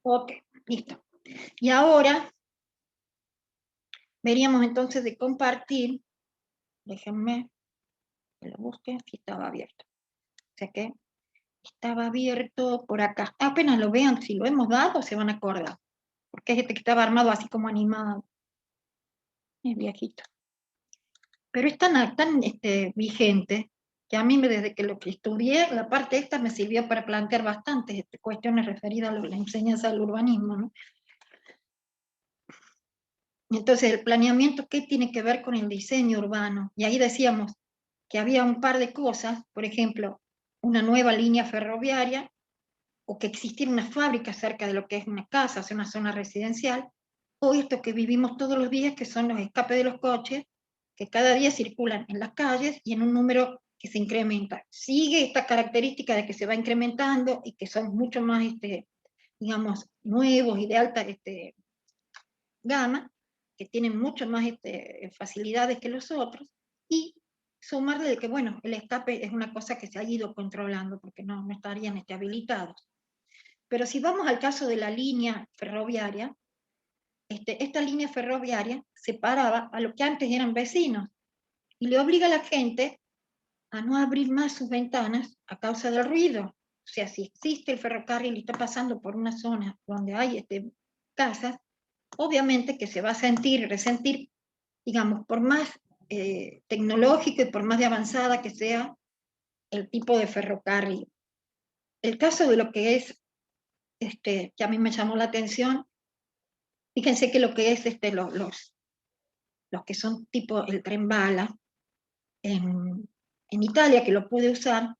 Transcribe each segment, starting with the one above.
Ok, listo. Y ahora veríamos entonces de compartir, déjenme que lo busque, si estaba abierto. O sea que estaba abierto por acá. Apenas lo vean, si lo hemos dado, se van a acordar. Porque es este que estaba armado así como animado. Es viejito. Pero es tan vigente que a mí desde que lo que estudié, la parte esta me sirvió para plantear bastantes cuestiones referidas a la enseñanza del urbanismo, ¿no? Entonces, el planeamiento, ¿qué tiene que ver con el diseño urbano? Y ahí decíamos que había un par de cosas, por ejemplo, una nueva línea ferroviaria, o que existiera una fábrica cerca de lo que es una casa, o sea, una zona residencial, o esto que vivimos todos los días, que son los escapes de los coches, que cada día circulan en las calles y en un número que se incrementa. Sigue esta característica de que se va incrementando y que son mucho más, digamos, nuevos y de alta gama, que tienen mucho más facilidades que los otros, y sumarle de que, bueno, el escape es una cosa que se ha ido controlando, porque no estarían habilitados. Pero si vamos al caso de la línea ferroviaria, esta línea ferroviaria separaba a lo que antes eran vecinos, y le obliga a la gente a no abrir más sus ventanas a causa del ruido. O sea, si existe el ferrocarril y está pasando por una zona donde hay casas, obviamente que se va a sentir y resentir, digamos, por más tecnológico y por más de avanzada que sea el tipo de ferrocarril. El caso de lo que es, que a mí me llamó la atención, fíjense que lo que es los que son tipo el tren bala, en Italia, que lo pude usar,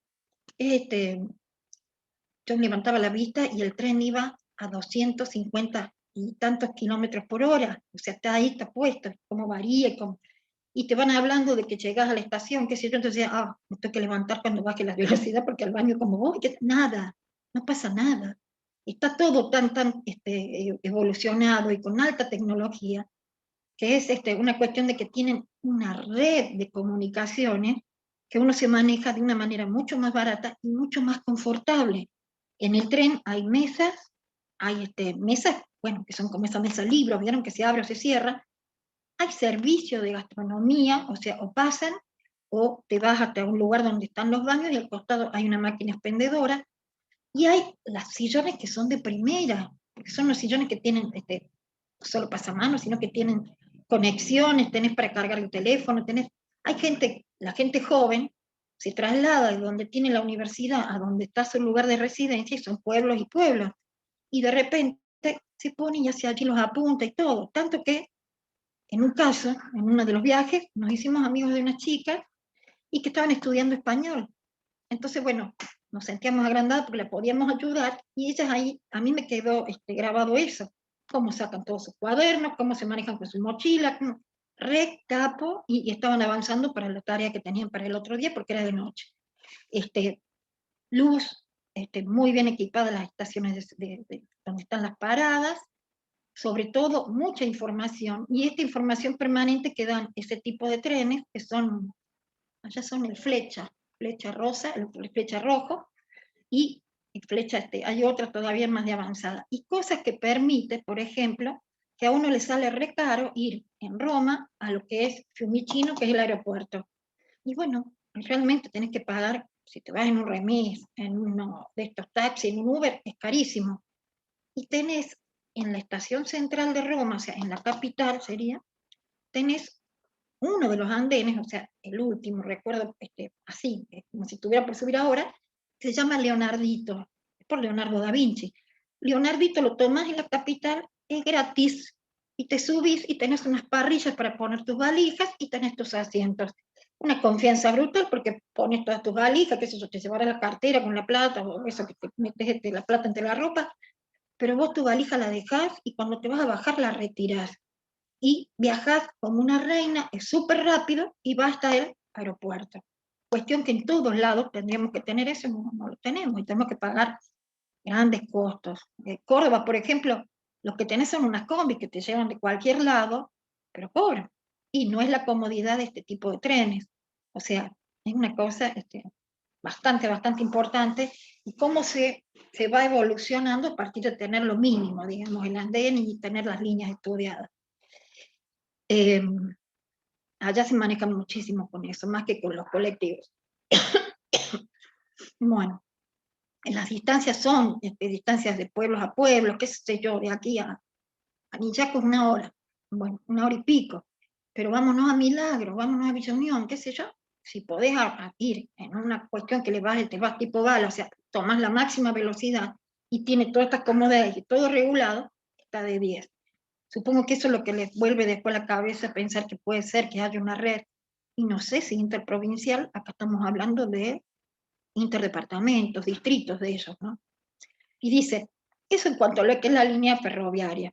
yo levantaba la vista y el tren iba a 250 y tantos kilómetros por hora, o sea, está ahí, está puesto, cómo varía, y te van hablando de que llegas a la estación, qué sé yo, entonces, me tengo que levantar cuando baje la velocidad porque al baño como voy, nada, no pasa nada. Está todo tan evolucionado y con alta tecnología, que es una cuestión de que tienen una red de comunicaciones que uno se maneja de una manera mucho más barata y mucho más confortable. En el tren hay mesas, bueno, que son como esas mesas libros, vieron que se abre o se cierra, hay servicio de gastronomía, o sea, o pasan, o te vas hasta un lugar donde están los baños y al costado hay una máquina expendedora, y hay las sillones que son de primera, porque son los sillones que tienen no solo pasamanos, sino que tienen conexiones, tenés para cargar el teléfono, hay gente, la gente joven se traslada de donde tiene la universidad a donde está su lugar de residencia, y son pueblos y pueblos, y de repente se pone y hace allí los apunta y todo, tanto que en un caso, en uno de los viajes, nos hicimos amigos de una chica y que estaban estudiando español. Entonces, bueno, nos sentíamos agrandados porque la podíamos ayudar, y ellas ahí, a mí me quedó grabado eso, cómo sacan todos sus cuadernos, cómo se manejan con su mochila, re capo, y estaban avanzando para la tarea que tenían para el otro día porque era de noche. Luz, muy bien equipadas las estaciones donde están las paradas, sobre todo mucha información, y esta información permanente que dan ese tipo de trenes, que son, allá son el flecha rosa, el flecha rojo, y flecha, hay otra todavía más de avanzada, y cosas que permite, por ejemplo, que a uno le sale re caro ir en Roma a lo que es Fiumicino, que es el aeropuerto. Y bueno, realmente tenés que pagar, si te vas en un remis, en uno de estos taxis, en un Uber, es carísimo. Y tenés en la estación central de Roma, o sea, en la capital sería, tenés uno de los andenes, o sea, el último, recuerdo, así, como si estuviera por subir ahora, se llama Leonardito, por Leonardo da Vinci. Leonardito lo tomas en la capital, es gratis, y te subís y tenés unas parrillas para poner tus valijas y tenés tus asientos. Una confianza brutal porque pones todas tus valijas, que eso te llevará la cartera con la plata, o eso que te metes la plata entre la ropa, pero vos tu valija la dejás y cuando te vas a bajar la retirás y viajás como una reina, es súper rápido y va hasta el aeropuerto. Cuestión que en todos lados tendríamos que tener eso, no lo tenemos y tenemos que pagar grandes costos. Córdoba, por ejemplo, los que tenés son unas combis que te llevan de cualquier lado, pero cobran. Y no es la comodidad de este tipo de trenes. O sea, es una cosa bastante importante, y cómo se va evolucionando a partir de tener lo mínimo, digamos, el andén y tener las líneas estudiadas. Allá se maneja muchísimo con eso, más que con los colectivos. Bueno, las distancias son distancias de pueblos a pueblos, qué sé yo, de aquí a Anillaco es 1 hora, bueno, 1 hora y pico, pero vámonos a Milagro, vámonos a Villa Unión, qué sé yo, si podés ir en una cuestión que te vas tipo bala, o sea, tomás la máxima velocidad y tiene todas estas comodidades y todo regulado, está de 10. Supongo que eso es lo que les vuelve después a la cabeza pensar que puede ser que haya una red, y no sé si interprovincial, acá estamos hablando de interdepartamentos, distritos de ellos, ¿no? Y dice, eso en cuanto a lo que es la línea ferroviaria.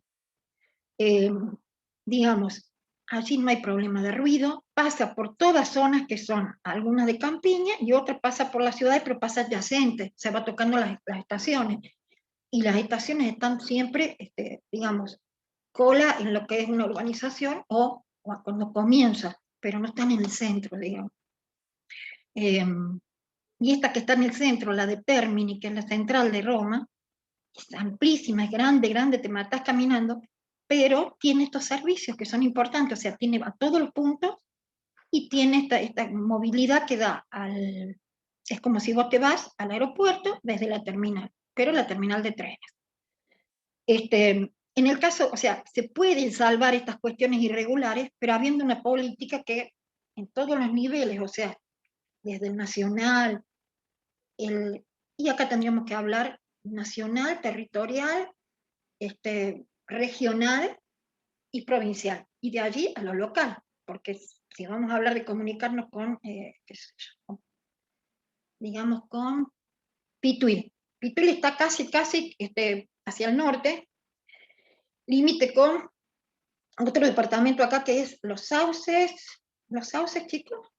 Digamos, allí no hay problema de ruido, pasa por todas zonas que son algunas de campiña y otra pasa por la ciudad, pero pasa adyacente, se va tocando las estaciones. Y las estaciones están siempre, digamos, cola en lo que es una urbanización o cuando comienza, pero no están en el centro, digamos. Y esta que está en el centro, la de Termini, que es la central de Roma, es amplísima, es grande, te matás caminando, pero tiene estos servicios que son importantes, o sea, tiene a todos los puntos y tiene esta movilidad que da es como si vos te vas al aeropuerto desde la terminal, pero la terminal de trenes. En el caso, o sea, se pueden salvar estas cuestiones irregulares, pero habiendo una política que en todos los niveles, o sea, desde el nacional, y acá tendríamos que hablar nacional, territorial, regional y provincial, y de allí a lo local, porque si vamos a hablar de comunicarnos con, qué sé yo, digamos con Pituil. Pituil está casi hacia el norte, límite con otro departamento acá que es Los Sauces, chicos,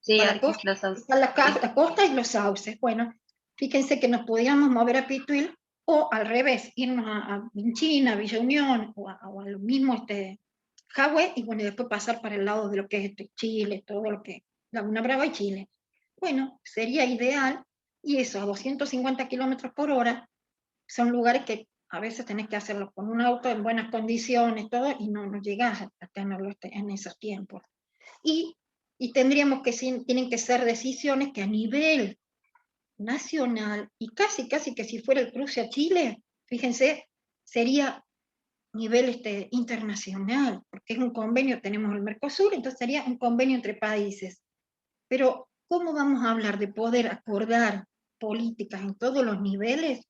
Sí, a la aquí costa, los autos. está Sí. la costa y Los Sauces. Bueno, fíjense que nos podíamos mover a Pituil, o al revés, irnos a Vinchina, Villa Unión, o a lo mismo Jahue, y bueno, después pasar para el lado de lo que es Chile, todo lo que Laguna Brava y Chile. Bueno, sería ideal, y eso a 250 kilómetros por hora, son lugares que a veces tenés que hacerlo con un auto en buenas condiciones, todo, y no llegás a tenerlo en esos tiempos. Y, tendríamos tienen que ser decisiones que a nivel nacional, y casi que si fuera el cruce a Chile, fíjense, sería nivel internacional, porque es un convenio, tenemos el Mercosur, entonces sería un convenio entre países. Pero, ¿cómo vamos a hablar de poder acordar políticas en todos los niveles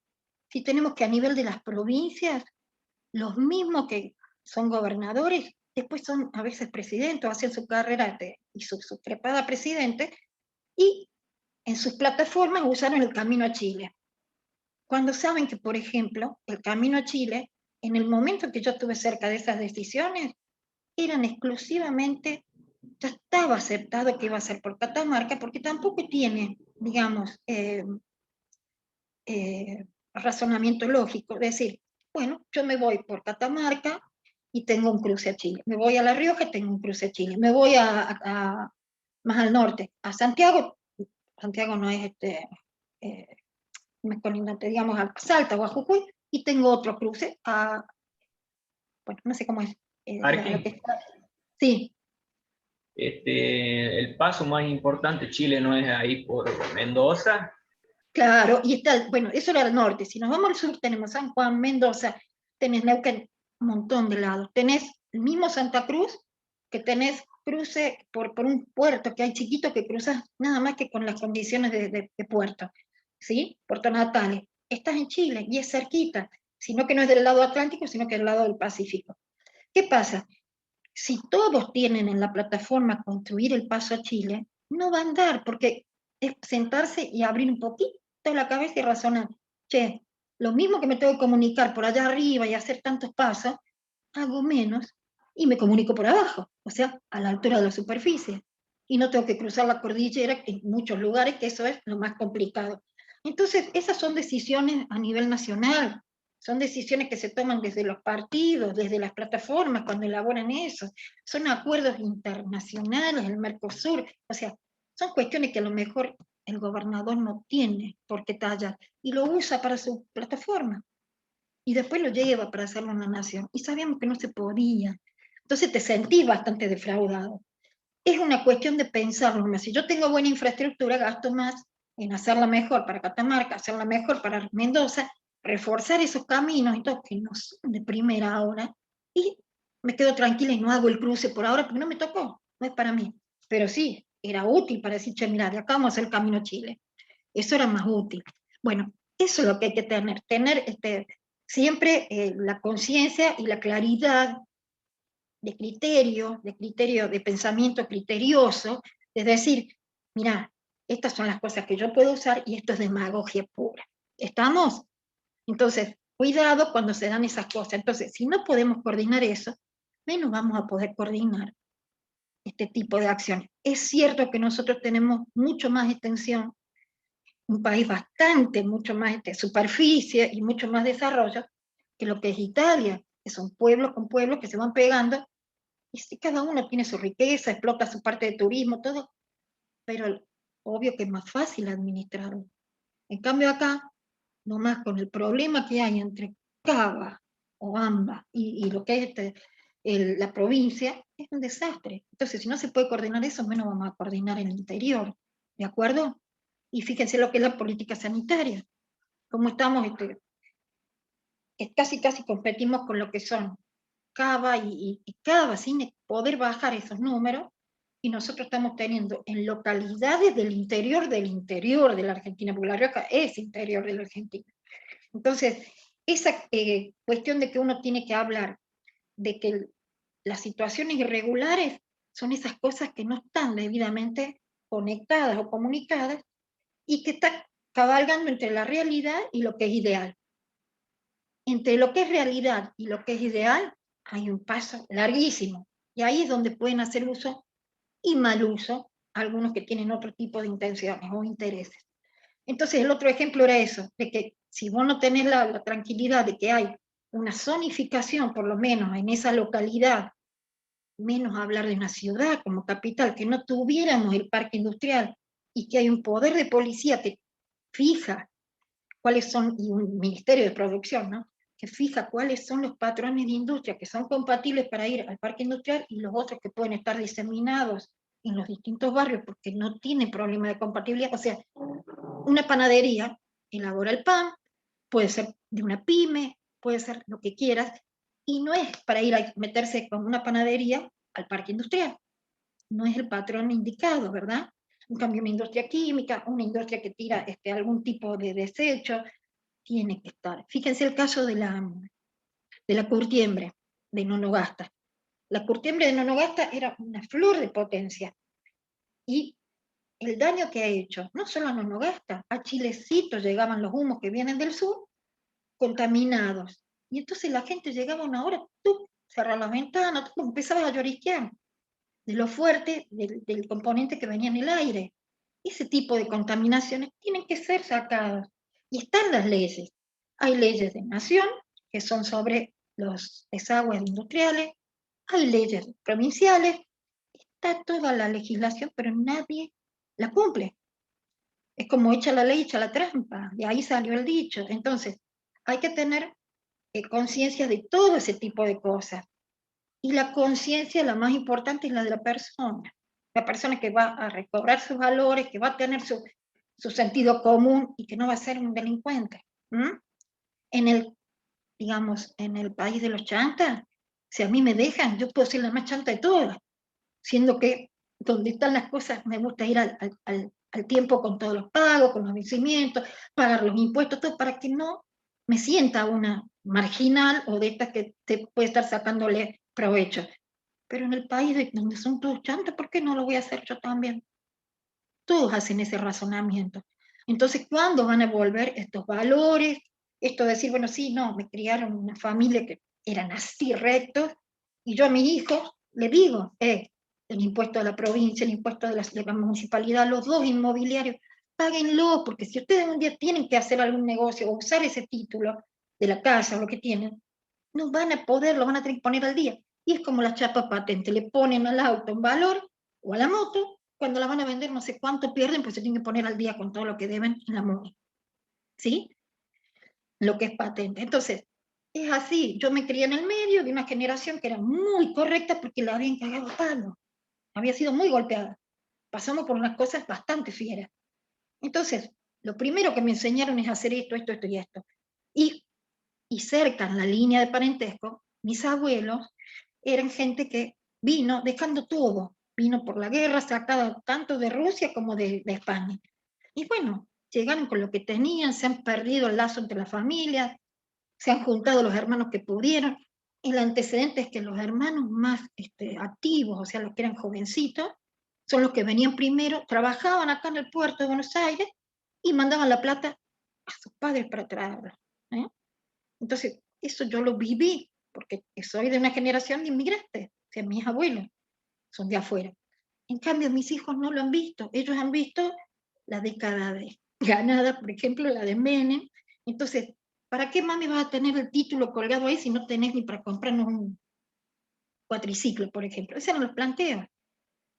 si tenemos que a nivel de las provincias, los mismos que son gobernadores, después son a veces presidentes, hacen su carrera y su trepada a presidente, y en sus plataformas usaron el camino a Chile? Cuando saben que, por ejemplo, el camino a Chile, en el momento que yo estuve cerca de esas decisiones, eran exclusivamente, ya estaba aceptado que iba a ser por Catamarca, porque tampoco tiene, digamos, razonamiento lógico. Es decir, bueno, yo me voy por Catamarca y tengo un cruce a Chile. Me voy a La Rioja, tengo un cruce a Chile. Me voy más al norte, a Santiago. Santiago no es eh, colindante, digamos, a Salta o a Jujuy, y tengo otro cruce bueno, no sé cómo es, lo que Arqui, está. Sí, el paso más importante, Chile no es ahí por Mendoza. claro, y está, bueno, eso era el norte. Si nos vamos al sur, tenemos San Juan, Mendoza, tenés Neuquén, un montón de lados. Tenés el mismo Santa Cruz, que tenés cruce por un puerto que hay chiquito que cruzas nada más que con las condiciones de puerto, ¿sí? Puerto Natales. Estás en Chile y es cerquita, sino que no es del lado Atlántico, sino que es del lado del Pacífico. ¿Qué pasa? Si todos tienen en la plataforma construir el paso a Chile, no va a andar, porque es sentarse y abrir un poquito la cabeza y razonar. Che, lo mismo que me tengo que comunicar por allá arriba y hacer tantos pasos, hago menos y me comunico por abajo, o sea, a la altura de la superficie. Y no tengo que cruzar la cordillera en muchos lugares, que eso es lo más complicado. Entonces, esas son decisiones a nivel nacional, son decisiones que se toman desde los partidos, desde las plataformas, cuando elaboran eso. Son acuerdos internacionales, el Mercosur, o sea, son cuestiones que a lo mejor el gobernador no tiene por qué tallar, y lo usa para su plataforma, y después lo lleva para hacerlo en la nación, y sabíamos que no se podía. Entonces te sentís bastante defraudado. Es una cuestión de pensarlo más. Si yo tengo buena infraestructura, gasto más en hacerla mejor para Catamarca, hacerla mejor para Mendoza, reforzar esos caminos y todo, que no son de primera hora, y me quedo tranquila y no hago el cruce por ahora porque no me tocó, no es para mí. Pero sí, era útil para decir, che, mira, de acá vamos a hacer el camino a Chile. Eso era más útil. Bueno, eso es lo que hay que tener siempre la conciencia y la claridad de criterio de pensamiento criterioso, es decir, mira, estas son las cosas que yo puedo usar y esto es demagogia pura. ¿Estamos? Entonces, cuidado cuando se dan esas cosas. Entonces, si no podemos coordinar eso, menos vamos a poder coordinar este tipo de acciones. Es cierto que nosotros tenemos mucho más extensión, un país bastante, mucho más superficie y mucho más desarrollo que lo que es Italia, que son pueblos con pueblos que se van pegando, y sí, cada uno tiene su riqueza, explota su parte de turismo, todo, pero obvio que es más fácil administrarlo. En cambio acá, nomás con el problema que hay entre Cava o Amba y lo que es la provincia, es un desastre. Entonces, si no se puede coordinar eso, menos vamos a coordinar el interior, ¿de acuerdo? Y fíjense lo que es la política sanitaria, cómo estamos, casi competimos con lo que son Cava y Cava, sin poder bajar esos números, y nosotros estamos teniendo en localidades del interior de la Argentina, porque La Rioja es interior de la Argentina. Entonces, esa cuestión de que uno tiene que hablar de que las situaciones irregulares son esas cosas que no están debidamente conectadas o comunicadas y que están cabalgando entre la realidad y lo que es ideal. Entre lo que es realidad y lo que es ideal hay un paso larguísimo. Y ahí es donde pueden hacer uso y mal uso algunos que tienen otro tipo de intenciones o intereses. Entonces el otro ejemplo era eso, de que si vos no tenés la tranquilidad de que hay una zonificación, por lo menos en esa localidad, menos hablar de una ciudad como capital, que no tuviéramos el parque industrial y que hay un poder de policía que fija cuáles son, y un ministerio de producción, ¿no?, que fija cuáles son los patrones de industria que son compatibles para ir al parque industrial y los otros que pueden estar diseminados en los distintos barrios porque no tienen problema de compatibilidad. O sea, una panadería elabora el pan, puede ser de una pyme, puede ser lo que quieras, y no es para ir a meterse con una panadería al parque industrial. No es el patrón indicado, ¿verdad? En cambio, una industria química, una industria que tira algún tipo de desecho, tiene que estar. Fíjense el caso de la curtiembre de Nonogasta. La curtiembre de Nonogasta era una flor de potencia. Y el daño que ha hecho, no solo a Nonogasta, a Chilecito llegaban los humos que vienen del sur, contaminados. Y entonces la gente llegaba una hora, tú cerrar las ventanas, tú empezabas a llorisquear de lo fuerte del componente que venía en el aire. Ese tipo de contaminaciones tienen que ser sacadas. Y están las leyes. Hay leyes de nación, que son sobre los desagües industriales, hay leyes provinciales, está toda la legislación, pero nadie la cumple. Es como echa la ley, echa la trampa, de ahí salió el dicho. Entonces, hay que tener conciencia de todo ese tipo de cosas. Y la conciencia, la más importante, es la de la persona. La persona que va a recobrar sus valores, que va a tener su sentido común y que no va a ser un delincuente. En el, digamos, en el país de los chantas, si a mí me dejan, yo puedo ser la más chanta de todas, siendo que donde están las cosas me gusta ir al tiempo con todos los pagos, con los vencimientos, pagar los impuestos, todo, para que no me sienta una marginal o de estas que te puede estar sacándole provecho. Pero en el país donde son todos chantas, ¿por qué no lo voy a hacer yo también? Todos hacen ese razonamiento. Entonces, ¿cuándo van a volver estos valores? Esto de decir, bueno, sí, no, me criaron una familia que eran así rectos, y yo a mis hijos le digo, el impuesto de la provincia, el impuesto de la municipalidad, los dos inmobiliarios, páguenlo, porque si ustedes un día tienen que hacer algún negocio o usar ese título de la casa o lo que tienen, no van a poder, lo van a tener que poner al día. Y es como la chapa patente, le ponen al auto un valor o a la moto cuando la van a vender no sé cuánto pierden, pues se tienen que poner al día con todo lo que deben en la MUNI, ¿sí? Lo que es patente. Entonces, es así, yo me crié en el medio de una generación que era muy correcta porque la habían cagado a palo, había sido muy golpeada, pasamos por unas cosas bastante fieras. Entonces, lo primero que me enseñaron es hacer esto, esto, esto y esto. Y cerca en la línea de parentesco, mis abuelos eran gente que vino dejando todo, vino por la guerra, sacada tanto de Rusia como de España. Y bueno, llegaron con lo que tenían, se han perdido el lazo entre las familias, se han juntado los hermanos que pudieron. El antecedente es que los hermanos más activos, o sea, los que eran jovencitos, son los que venían primero, trabajaban acá en el puerto de Buenos Aires y mandaban la plata a sus padres para traerla. ¿eh? Entonces, eso yo lo viví, porque soy de una generación de inmigrantes, o sea, mis abuelos son de afuera. En cambio, mis hijos no lo han visto, ellos han visto la década de ganada, por ejemplo, la de Menem. Entonces, ¿para qué mami vas a tener el título colgado ahí si no tenés ni para comprarnos un cuatriciclo, por ejemplo? Ese no los planteo.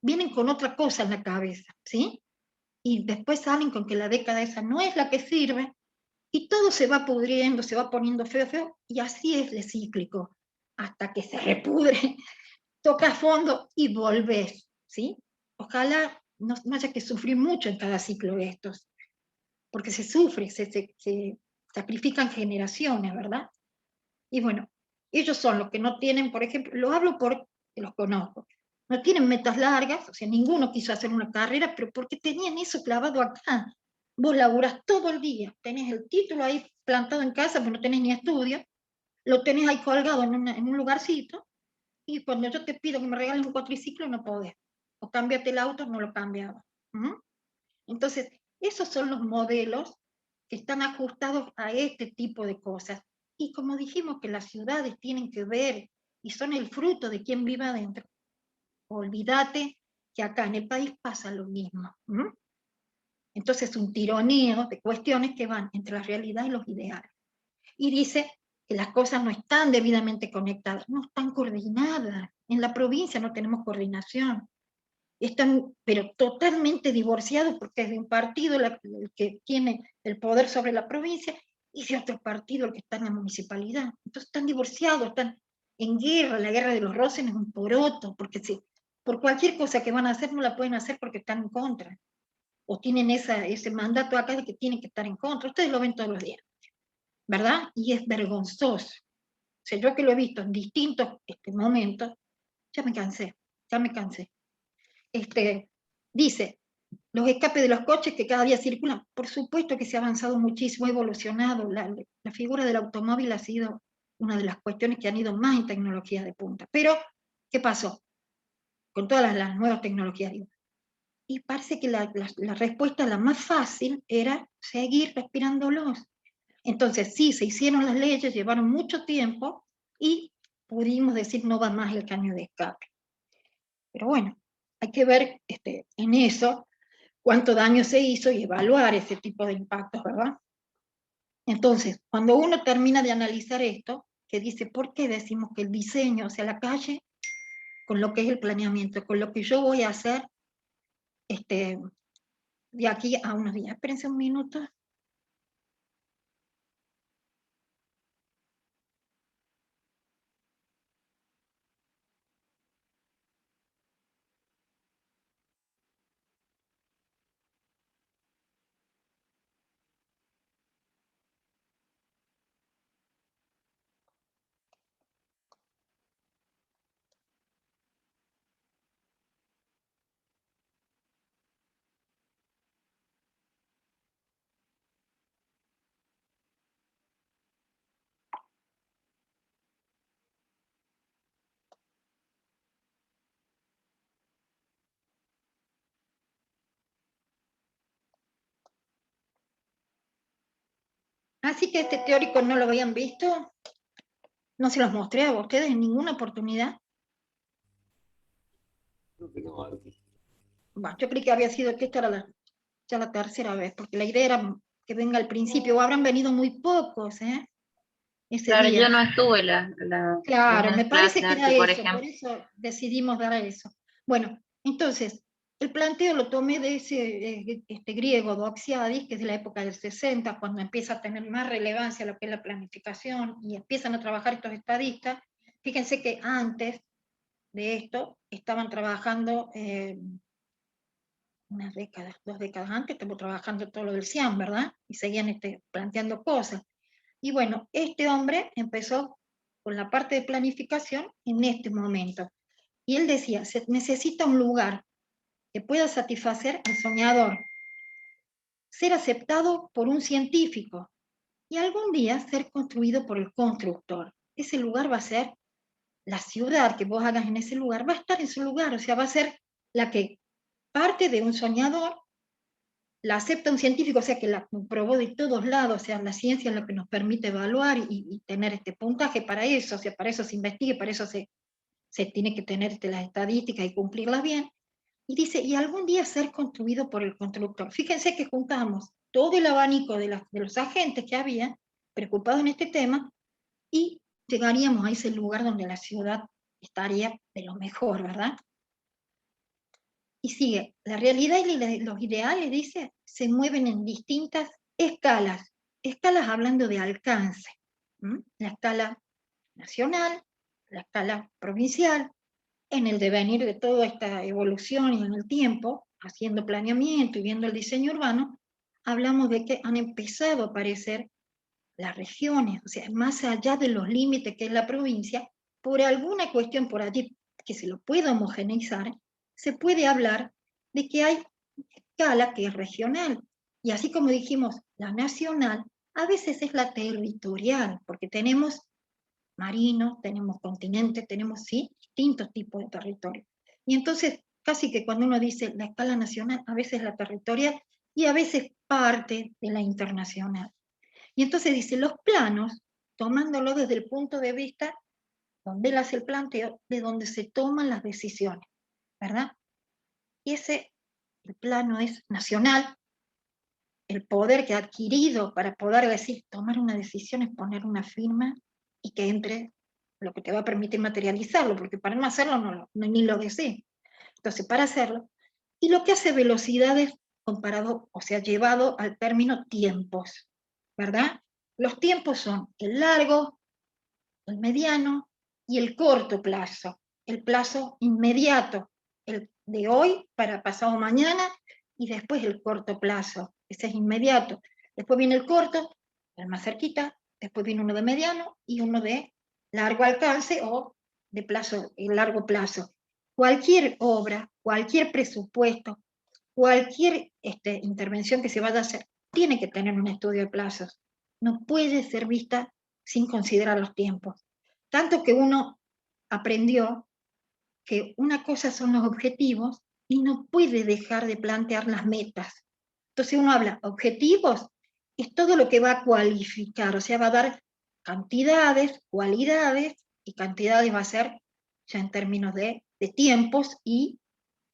Vienen con otra cosa en la cabeza, ¿sí? Y después salen con que la década esa no es la que sirve, y todo se va pudriendo, se va poniendo feo, feo, y así es el cíclico, hasta que se repudre, toca fondo y volvés, ¿sí? Ojalá no haya que sufrir mucho en cada ciclo de estos, porque se sufre, se sacrifican generaciones, ¿verdad? Y bueno, ellos son los que no tienen, por ejemplo, lo hablo porque los conozco, no tienen metas largas, o sea, ninguno quiso hacer una carrera, pero porque tenían eso clavado acá. Vos laburás todo el día, tenés el título ahí plantado en casa, pero no tenés ni estudio, lo tenés ahí colgado en un lugarcito, y cuando yo te pido que me regales un cuatriciclo, no podés. O cámbiate el auto, no lo cambiaba. ¿Mm? Entonces, esos son los modelos que están ajustados a este tipo de cosas. Y como dijimos que las ciudades tienen que ver y son el fruto de quien vive adentro, olvídate que acá en el país pasa lo mismo. ¿Mm? Entonces, un tironeo de cuestiones que van entre la realidad y los ideales. Y dice que las cosas no están debidamente conectadas, no están coordinadas. En la provincia no tenemos coordinación. Están, pero totalmente divorciados porque es de un partido el que tiene el poder sobre la provincia y de otro partido el que está en la municipalidad. Entonces están divorciados, están en guerra, la guerra de los roces es un poroto, porque si, por cualquier cosa que van a hacer no la pueden hacer porque están en contra, o tienen ese mandato acá de que tienen que estar en contra. Ustedes lo ven todos los días, ¿verdad? Y es vergonzoso. O sea, yo que lo he visto en distintos momentos, ya me cansé, ya me cansé. Dice, los escapes de los coches que cada día circulan, por supuesto que se ha avanzado muchísimo, ha evolucionado, la figura del automóvil ha sido una de las cuestiones que han ido más en tecnología de punta. Pero, ¿qué pasó? Con todas las nuevas tecnologías. Y parece que la respuesta, la más fácil, era seguir respirándolos. Entonces, sí, se hicieron las leyes, llevaron mucho tiempo, y pudimos decir no va más el caño de escape. Pero bueno, hay que ver en eso cuánto daño se hizo y evaluar ese tipo de impactos, ¿verdad? Entonces, cuando uno termina de analizar esto, que dice, ¿por qué decimos que el diseño, o sea, la calle, con lo que es el planeamiento, con lo que yo voy a hacer de aquí a unos días? Espérense un minuto. Así que este teórico no lo habían visto, no se los mostré a ustedes en ninguna oportunidad. Bueno, yo creí que había sido que esta era ya la tercera vez, porque la idea era que venga al principio, o habrán venido muy pocos, ese Claro, día. yo no estuve la Claro, primera me parece clase que era aquí, por eso, por ejemplo. eso decidimos dar eso. Bueno, entonces, el planteo lo tomé de ese griego Doxiadis, que es de la época del 60, cuando empieza a tener más relevancia lo que es la planificación y empiezan a trabajar estos estadistas. Fíjense que antes de esto estaban trabajando unas décadas, 2 décadas antes, estamos trabajando todo lo del CIAM, ¿verdad? Y seguían planteando cosas. Y bueno, este hombre empezó con la parte de planificación en este momento. Y él decía, se necesita un lugar que pueda satisfacer al soñador, ser aceptado por un científico y algún día ser construido por el constructor. Ese lugar va a ser la ciudad que vos hagas en ese lugar, va a estar en su lugar, o sea, va a ser la que parte de un soñador, la acepta un científico, o sea, que la comprobó de todos lados, o sea, la ciencia es lo que nos permite evaluar y tener este puntaje para eso, o sea, para eso se investiga, para eso se tiene que tener las estadísticas y cumplirlas bien. Y dice, y algún día ser construido por el constructor. Fíjense que juntamos todo el abanico de los agentes que había preocupados en este tema y llegaríamos a ese lugar donde la ciudad estaría de lo mejor, ¿verdad? Y sigue, la realidad y los ideales, dice, se mueven en distintas escalas. Escalas hablando de alcance. La escala nacional, la escala provincial, en el devenir de toda esta evolución y en el tiempo, haciendo planeamiento y viendo el diseño urbano, hablamos de que han empezado a aparecer las regiones, o sea, más allá de los límites que es la provincia, por alguna cuestión por allí que se lo pueda homogeneizar, se puede hablar de que hay escala que es regional. Y así como dijimos, la nacional a veces es la territorial, porque tenemos marinos, tenemos continentes, tenemos, sí, distintos tipos de territorio. Y entonces, casi que cuando uno dice la escala nacional, a veces la territorial y a veces parte de la internacional. Y entonces dice, los planos, tomándolo desde el punto de vista donde él hace el planteo, de donde se toman las decisiones, ¿verdad? Y el plano es nacional, el poder que ha adquirido para poder decir, tomar una decisión es poner una firma y que entre lo que te va a permitir materializarlo, porque para no hacerlo ni lo deseo. Entonces, para hacerlo, y lo que hace velocidades comparado, o sea, llevado al término tiempos, ¿verdad? Los tiempos son el largo, el mediano y el corto plazo. El plazo inmediato, el de hoy para pasado mañana, y después el corto plazo, ese es inmediato. Después viene el corto, el más cerquita, después viene uno de mediano y uno de largo alcance o de plazo, largo plazo. Cualquier obra, cualquier presupuesto, cualquier intervención que se vaya a hacer, tiene que tener un estudio de plazos. No puede ser vista sin considerar los tiempos. Tanto que uno aprendió que una cosa son los objetivos y no puede dejar de plantear las metas. Entonces uno habla, objetivos es todo lo que va a cualificar, o sea, va a dar cantidades, cualidades, y cantidades va a ser ya en términos de tiempos y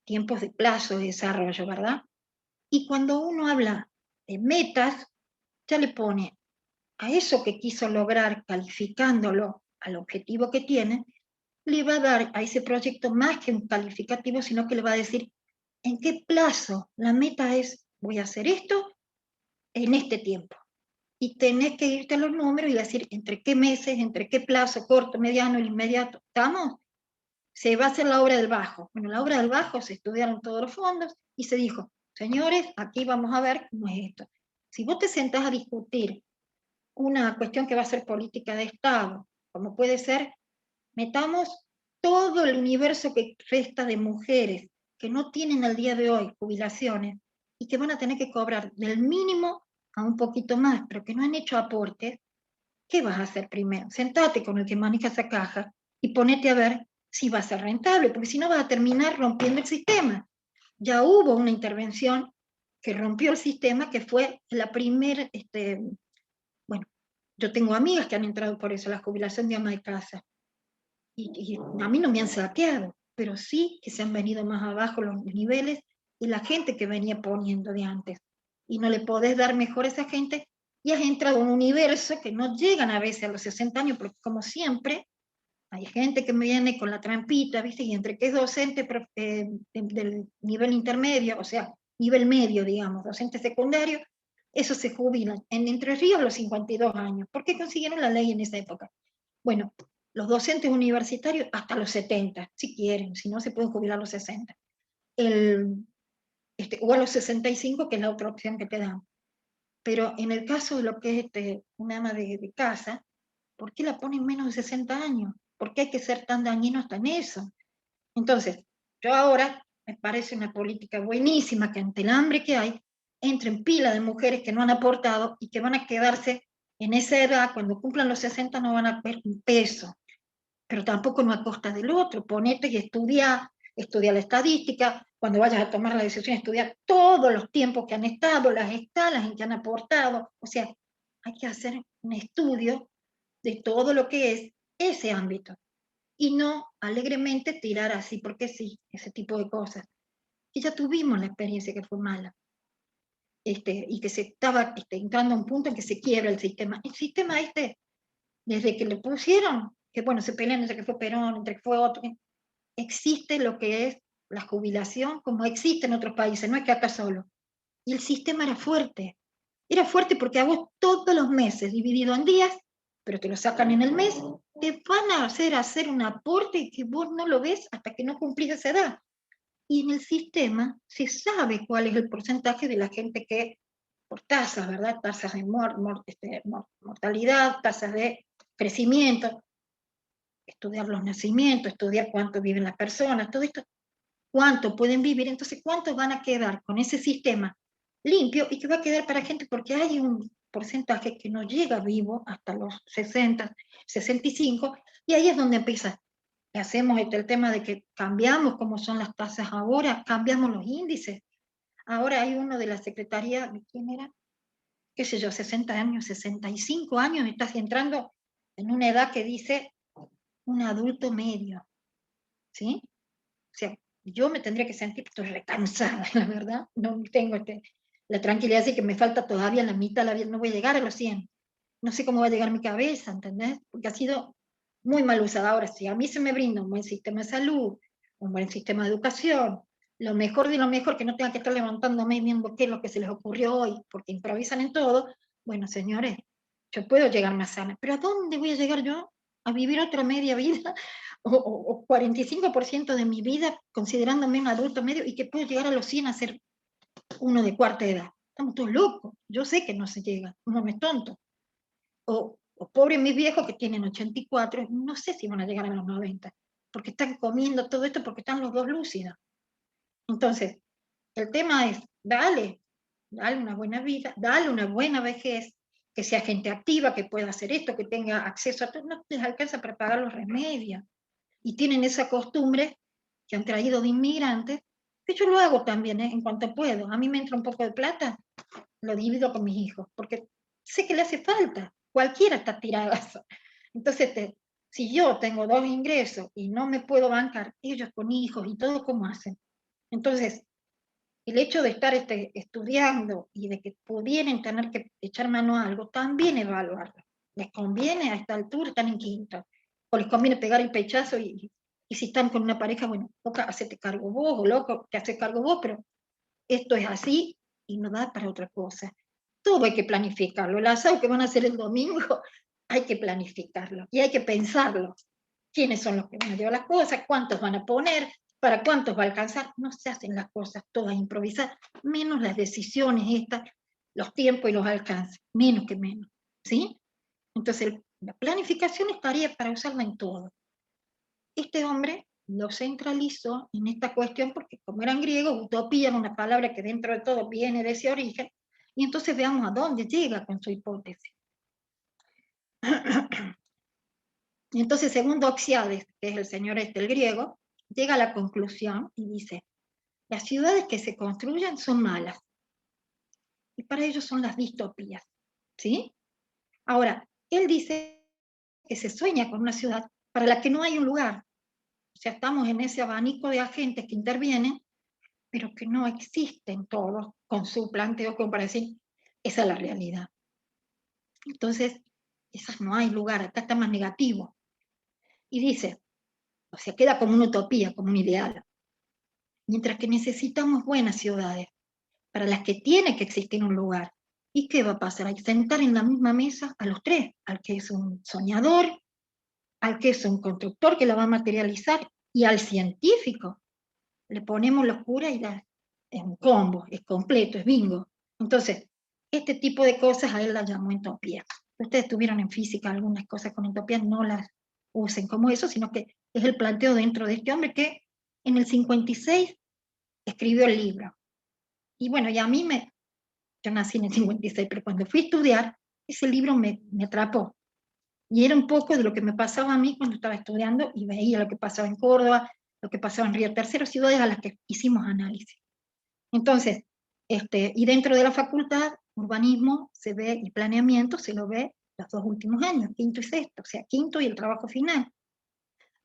tiempos de plazo de desarrollo, ¿verdad? Y cuando uno habla de metas, ya le pone a eso que quiso lograr, calificándolo al objetivo que tiene, le va a dar a ese proyecto más que un calificativo, sino que le va a decir en qué plazo. La meta es, voy a hacer esto en este tiempo. Y tenés que irte a los números y decir entre qué meses, entre qué plazo, corto, mediano, inmediato. ¿Estamos? Se va a hacer la obra del bajo. Bueno, la obra del bajo se estudiaron todos los fondos y se dijo, señores, aquí vamos a ver cómo es esto. Si vos te sentás a discutir una cuestión que va a ser política de Estado, como puede ser, metamos todo el universo que resta de mujeres que no tienen al día de hoy jubilaciones y que van a tener que cobrar del mínimo a un poquito más, pero que no han hecho aportes, ¿qué vas a hacer primero? Sentate con el que maneja esa caja y ponete a ver si va a ser rentable, porque si no vas a terminar rompiendo el sistema. Ya hubo una intervención que rompió el sistema, que fue la primera, bueno, yo tengo amigas que han entrado por eso, la jubilación de ama de casa, y a mí no me han saqueado, pero sí que se han venido más abajo los niveles y la gente que venía poniendo de antes. Y no le podés dar mejor a esa gente y has entrado en un universo que no llegan a veces a los 60 años, porque como siempre, Hay gente que me viene con la trampita, ¿viste? Y entre que es docente del nivel intermedio, o sea, nivel medio, digamos, docente secundario, eso se jubilan. En Entre Ríos, a los 52 años. ¿Por qué consiguieron la ley en esa época? Bueno, los docentes universitarios hasta los 70, si quieren, si no se pueden jubilar a los 60. O a los 65, que es la otra opción que te dan. Pero en el caso de lo que es una ama de casa, ¿por qué la ponen menos de 60 años? ¿Por qué hay que ser tan dañino hasta en eso? Entonces, yo ahora me parece una política buenísima que ante el hambre que hay, entren pila de mujeres que no han aportado y que van a quedarse en esa edad, cuando cumplan los 60 no van a ver un peso, pero tampoco no a costa del otro. Ponete y estudia la estadística, cuando vayas a tomar la decisión, estudia todos los tiempos que han estado, las escalas en que han aportado. O sea, hay que hacer un estudio de todo lo que es ese ámbito y no alegremente tirar así porque sí, ese tipo de cosas. Y ya tuvimos la experiencia que fue mala. Y que se estaba entrando a un punto en que se quiebra el sistema. El sistema desde que le pusieron, que bueno, se pelean entre que fue Perón, entre que fue otro, existe lo que es la jubilación como existe en otros países, no es que acá solo. Y el sistema era fuerte porque a vos todos los meses, dividido en días, pero te lo sacan en el mes, te van a hacer un aporte que vos no lo ves hasta que no cumplís esa edad. Y en el sistema se sabe cuál es el porcentaje de la gente que, por tasas, ¿verdad? Tasas de mortalidad, tasas de crecimiento, estudiar los nacimientos, estudiar cuánto viven las personas, todo esto, cuánto pueden vivir, entonces cuántos van a quedar con ese sistema limpio y que va a quedar para gente, porque hay un porcentaje que no llega vivo hasta los 60, 65, y ahí es donde empieza. Hacemos el tema de que cambiamos como son las tasas ahora, cambiamos los índices. Ahora hay uno de la Secretaría, ¿de quién era? Qué sé yo, 60 años, 65 años, estás entrando en una edad que dice un adulto medio, ¿sí? O sea, yo me tendría que sentir, estoy recansada, la verdad, no tengo la tranquilidad, así que me falta todavía la mitad de la vida, no voy a llegar a los 100. No sé cómo va a llegar mi cabeza, ¿entendés? Porque ha sido muy mal usada. Ahora, si a mí se me brinda un buen sistema de salud, un buen sistema de educación, lo mejor de lo mejor, que no tenga que estar levantándome y viendo qué es lo que se les ocurrió hoy, porque improvisan en todo, bueno, señores, yo puedo llegar más sana, pero ¿a dónde voy a llegar yo? ¿A vivir otra media vida? O 45% de mi vida considerándome un adulto medio y que puedo llegar a los 100 a ser uno de cuarta edad. Estamos todos locos. Yo sé que no se llega, uno no es tonto. O pobres mis viejos que tienen 84, no sé si van a llegar a los 90, porque están comiendo todo esto porque están los dos lúcidos. Entonces, el tema es, dale una buena vida, dale una buena vejez, que sea gente activa, que pueda hacer esto, que tenga acceso a todo, no les alcanza para pagar los remedios. Y tienen esa costumbre que han traído de inmigrantes, que yo lo hago también, en cuanto puedo. A mí me entra un poco de plata, lo divido con mis hijos, porque sé que le hace falta, cualquiera está tirada. Entonces, si yo tengo dos ingresos y no me puedo bancar, ellos con hijos y todo, ¿cómo hacen? Entonces, el hecho de estar estudiando y de que pudieran tener que echar mano a algo, también evaluarlo. ¿Les conviene a esta altura? Están en quinto. O les conviene pegar el pechazo y si están con una pareja, bueno, loca, hacete cargo vos, o loco, te haces cargo vos, pero esto es así y no da para otra cosa. Todo hay que planificarlo. El asado que van a hacer el domingo, hay que planificarlo y hay que pensarlo. ¿Quiénes son los que van a llevar las cosas? ¿Cuántos van a poner? ¿Para cuántos va a alcanzar? No se hacen las cosas todas improvisadas, menos las decisiones estas, los tiempos y los alcances, menos que menos, ¿sí? Entonces, la planificación estaría para usarla en todo. Este hombre lo centralizó en esta cuestión porque como eran griegos, utopía era una palabra que dentro de todo viene de ese origen, y entonces veamos a dónde llega con su hipótesis. Y entonces, según Doxiades, que es el señor el griego, llega a la conclusión y dice, las ciudades que se construyen son malas, y para ellos son las distopías, ¿sí? Ahora, él dice que se sueña con una ciudad para la que no hay un lugar, o sea, estamos en ese abanico de agentes que intervienen, pero que no existen todos con su planteo como para decir, esa es la realidad. Entonces, esas no hay lugar, acá está más negativo. Y dice, o sea, queda como una utopía, como un ideal. Mientras que necesitamos buenas ciudades, para las que tiene que existir un lugar. ¿Y qué va a pasar? Hay que sentar en la misma mesa a los tres, al que es un soñador, al que es un constructor que la va a materializar, y al científico. Le ponemos locura y es un combo, es completo, es bingo. Entonces, este tipo de cosas a él la llamó entropía. Ustedes tuvieron en física algunas cosas con entropía, no las usen como eso, sino que es el planteo dentro de este hombre que en el 56 escribió el libro. Y bueno, y a mí yo nací en el 56, pero cuando fui a estudiar, ese libro me atrapó. Y era un poco de lo que me pasaba a mí cuando estaba estudiando y veía lo que pasaba en Córdoba, lo que pasaba en Río Tercero, ciudades a las que hicimos análisis. Entonces, y dentro de la facultad, urbanismo se ve y planeamiento se lo ve los 2 últimos años, quinto y sexto, o sea, quinto y el trabajo final.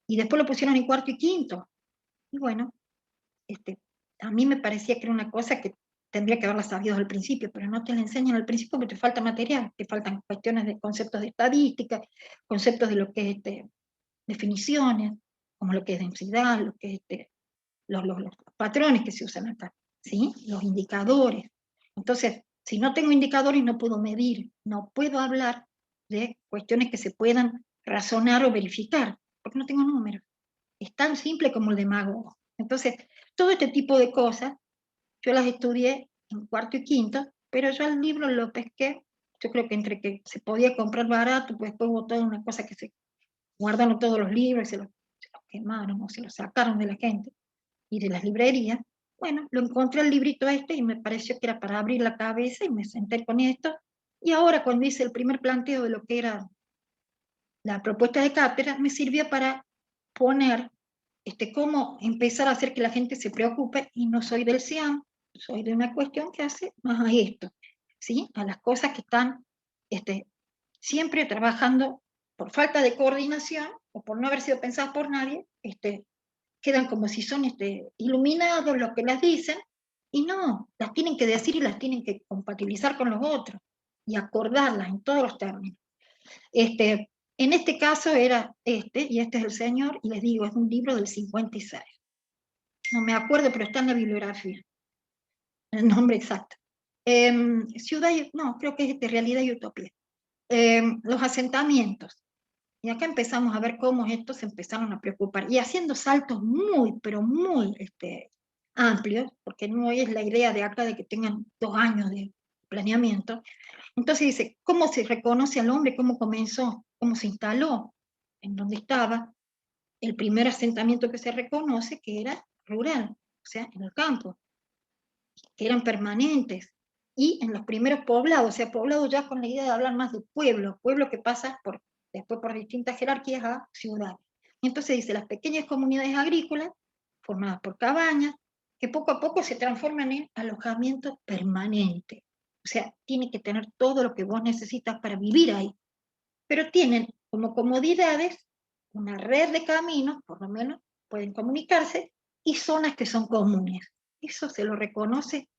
Y después lo pusieron en cuarto y quinto. Y bueno, a mí me parecía que era una cosa que tendría que haberla sabido al principio, pero no te la enseñan al principio porque te falta material, te faltan cuestiones de conceptos de estadística, conceptos de lo que es definiciones, como lo que es densidad, lo que es los patrones que se usan acá, ¿sí? Los indicadores. Entonces, si no tengo indicadores no puedo medir, no puedo hablar de cuestiones que se puedan razonar o verificar, porque no tengo números. Es tan simple como el demagogo. Entonces, todo este tipo de cosas, yo las estudié en cuarto y quinto, pero yo al libro lo pesqué, yo creo que entre que se podía comprar barato, pues después hubo toda una cosa que se guardaron todos los libros y se los quemaron o se los sacaron de la gente y de las librerías. Bueno, lo encontré el librito y me pareció que era para abrir la cabeza y me senté con esto. Y ahora cuando hice el primer planteo de lo que era la propuesta de cátedra, me sirvió para poner cómo empezar a hacer que la gente se preocupe, y no soy del CIAM, soy de una cuestión que hace más a esto, ¿sí? A las cosas que están siempre trabajando por falta de coordinación o por no haber sido pensadas por nadie, quedan como si son iluminados los que las dicen, y no, las tienen que decir y las tienen que compatibilizar con los otros, y acordarlas en todos los términos. En este caso era y este es el señor, y les digo, es un libro del 56. No me acuerdo, pero está en la bibliografía, el nombre exacto. Ciudad, no, creo que es de Realidad y Utopía. Los asentamientos. Y acá empezamos a ver cómo estos se empezaron a preocupar, y haciendo saltos muy, pero muy amplios, porque no es la idea de acá de que tengan 2 años de planeamiento. Entonces dice, ¿cómo se reconoce al hombre? ¿Cómo comenzó? ¿Cómo se instaló? En donde estaba el primer asentamiento que se reconoce, que era rural, o sea, en el campo, que eran permanentes, y en los primeros poblados, o sea, poblados ya con la idea de hablar más de pueblo, pueblo que pasa después por distintas jerarquías a ciudad. Y entonces dice, las pequeñas comunidades agrícolas, formadas por cabañas, que poco a poco se transforman en alojamiento permanente. O sea, tiene que tener todo lo que vos necesitas para vivir ahí. Pero tienen como comodidades una red de caminos, por lo menos pueden comunicarse, y zonas que son comunes. Eso se lo reconoce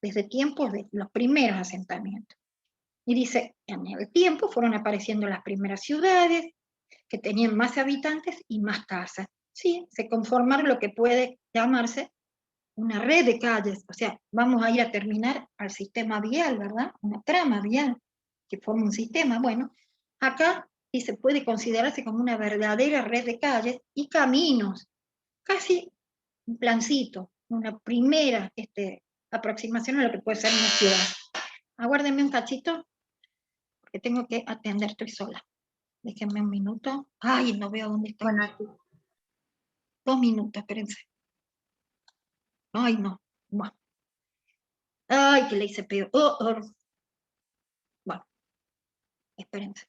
desde tiempos de los primeros asentamientos. Y dice, en el tiempo fueron apareciendo las primeras ciudades, que tenían más habitantes y más casas. Sí, se conformaron lo que puede llamarse una red de calles, o sea, vamos a ir a terminar al sistema vial, ¿verdad? Una trama vial que forma un sistema. Bueno, acá sí se puede considerarse como una verdadera red de calles y caminos, casi un plancito, una primera aproximación a lo que puede ser una ciudad. Aguárdenme un cachito, porque tengo que atender, estoy sola. Déjenme un minuto. Ay, no veo dónde está. Bueno, aquí. 2 minutos, espérense. Ay, no. Bueno. Ay, que le hice peor. Bueno, espérense.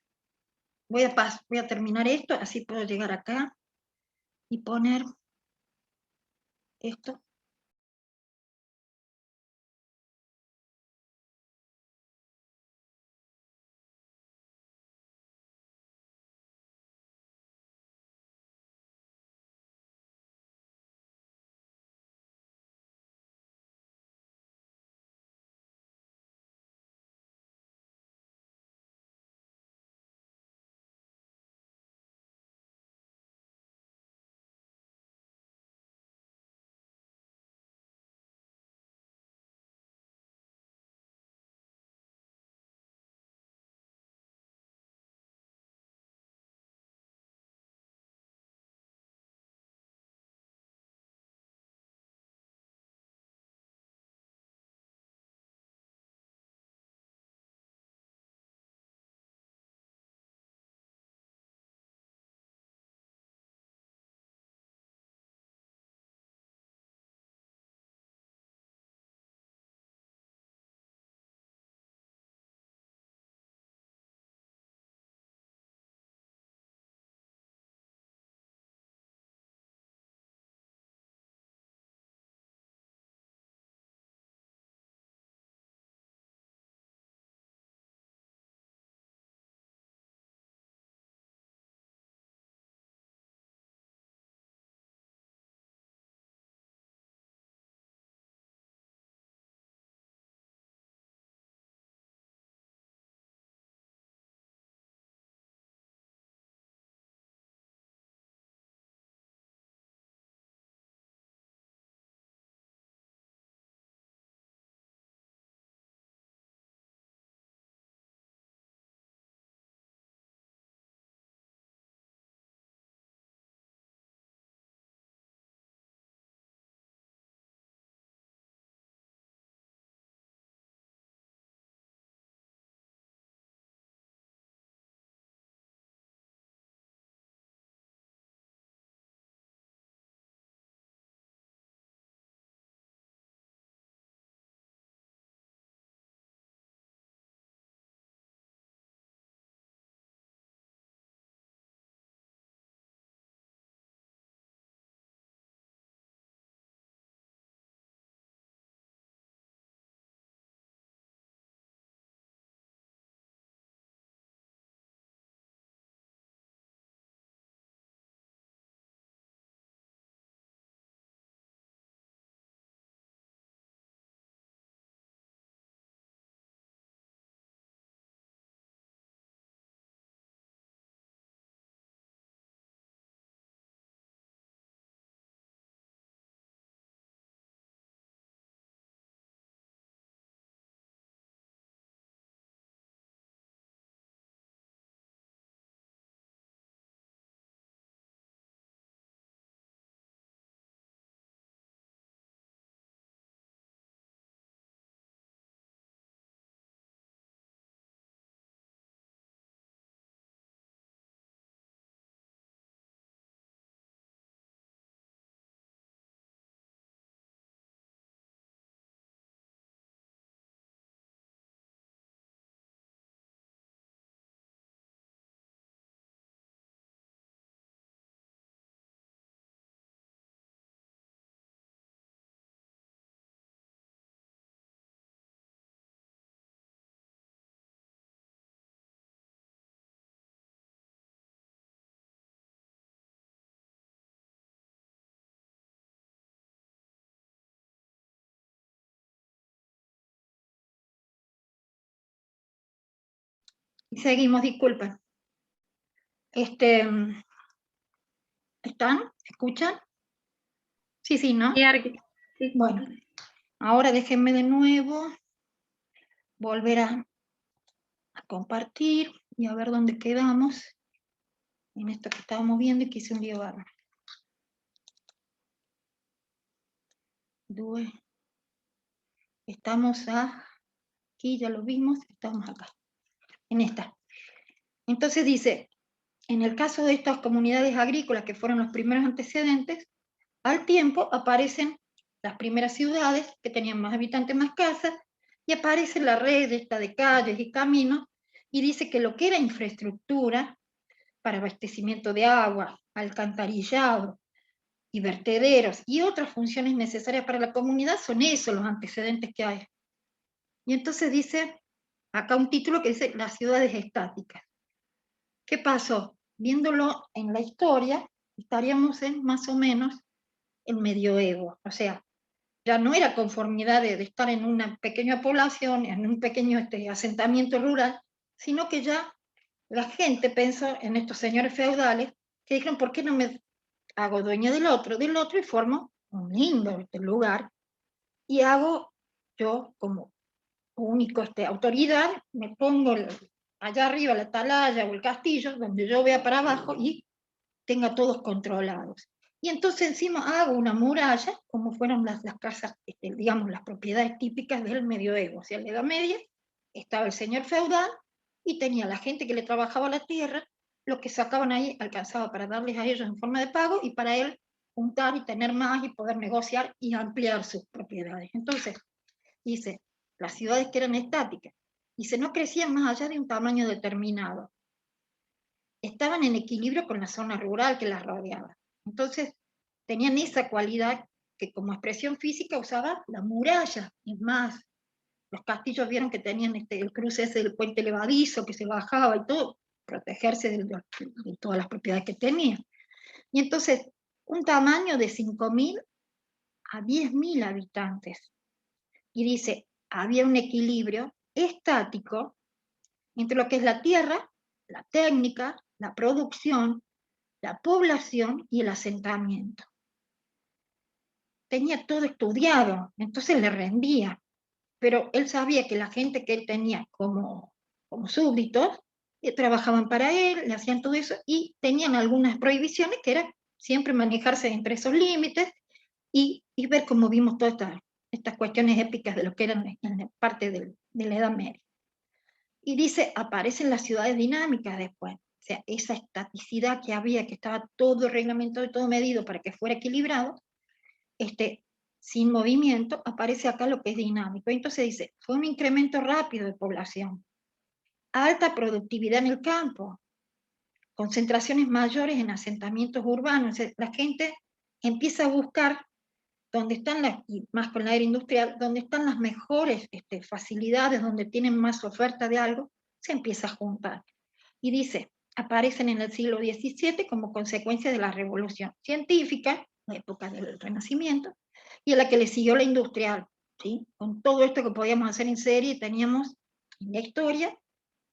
Voy a terminar esto, así puedo llegar acá y poner esto. Seguimos, disculpen. ¿Están? ¿Escuchan? Sí, sí, ¿no? Sí, Arqui. Sí. Bueno, ahora déjenme de nuevo volver a compartir y a ver dónde quedamos en esto que estábamos viendo y que hice un lío bárbaro. Estamos aquí, ya lo vimos, estamos acá, en esta. Entonces dice, en el caso de estas comunidades agrícolas que fueron los primeros antecedentes, al tiempo aparecen las primeras ciudades que tenían más habitantes, más casas, y aparece la red esta de calles y caminos, y dice que lo que era infraestructura para abastecimiento de agua, alcantarillado y vertederos y otras funciones necesarias para la comunidad son esos los antecedentes que hay. Y entonces dice, acá un título que dice las ciudades estáticas. ¿Qué pasó? Viéndolo en la historia, estaríamos en más o menos el medioevo, o sea, ya no era conformidad de estar en una pequeña población, en un pequeño asentamiento rural, sino que ya la gente pensó en estos señores feudales que dijeron, ¿por qué no me hago dueño del otro, y formo un lindo lugar? Y hago yo como único autoridad, me pongo allá arriba la atalaya o el castillo, donde yo vea para abajo y tenga todos controlados. Y entonces encima hago una muralla, como fueron las casas, digamos, las propiedades típicas del medioevo, o sea, en la Edad Media, estaba el señor feudal y tenía la gente que le trabajaba la tierra, lo que sacaban ahí alcanzaba para darles a ellos en forma de pago y para él juntar y tener más y poder negociar y ampliar sus propiedades. Entonces, dice, las ciudades que eran estáticas, dice, no crecían más allá de un tamaño determinado, estaban en equilibrio con la zona rural que las rodeaba. Entonces, tenían esa cualidad que como expresión física usaba la muralla. Es más, los castillos vieron que tenían el cruce ese del puente levadizo que se bajaba y todo, protegerse de todas las propiedades que tenían. Y entonces, un tamaño de 5.000 a 10.000 habitantes. Y dice, había un equilibrio estático entre lo que es la tierra, la técnica, la producción, la población y el asentamiento. Tenía todo estudiado, entonces le rendía, pero él sabía que la gente que él tenía como súbditos trabajaban para él, le hacían todo eso y tenían algunas prohibiciones que era siempre manejarse entre esos límites y ver cómo vimos todas estas cuestiones épicas de lo que eran en parte de la Edad Media. Y dice, aparecen las ciudades dinámicas después. O sea, esa estaticidad que había, que estaba todo reglamentado y todo medido para que fuera equilibrado, sin movimiento, aparece acá lo que es dinámico. Entonces dice, fue un incremento rápido de población, alta productividad en el campo, concentraciones mayores en asentamientos urbanos. O sea, la gente empieza a buscar donde están y más con la era industrial, donde están las mejores facilidades, donde tienen más oferta de algo, se empieza a juntar. Y dice, aparecen en el siglo XVII como consecuencia de la revolución científica, la época del Renacimiento, y a la que le siguió la industrial, ¿sí? Con todo esto que podíamos hacer en serie, teníamos en la historia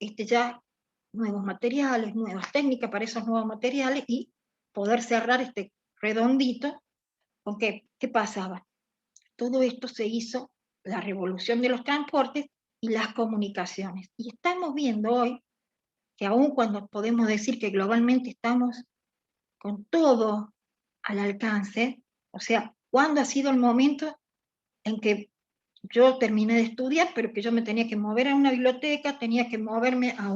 ya nuevos materiales, nuevas técnicas para esos nuevos materiales y poder cerrar redondito con ¿qué pasaba? Todo esto se hizo, la revolución de los transportes y las comunicaciones. Y estamos viendo hoy que aun cuando podemos decir que globalmente estamos con todo al alcance, o sea, ¿cuándo ha sido el momento en que yo terminé de estudiar, pero que yo me tenía que mover a una biblioteca, tenía que moverme a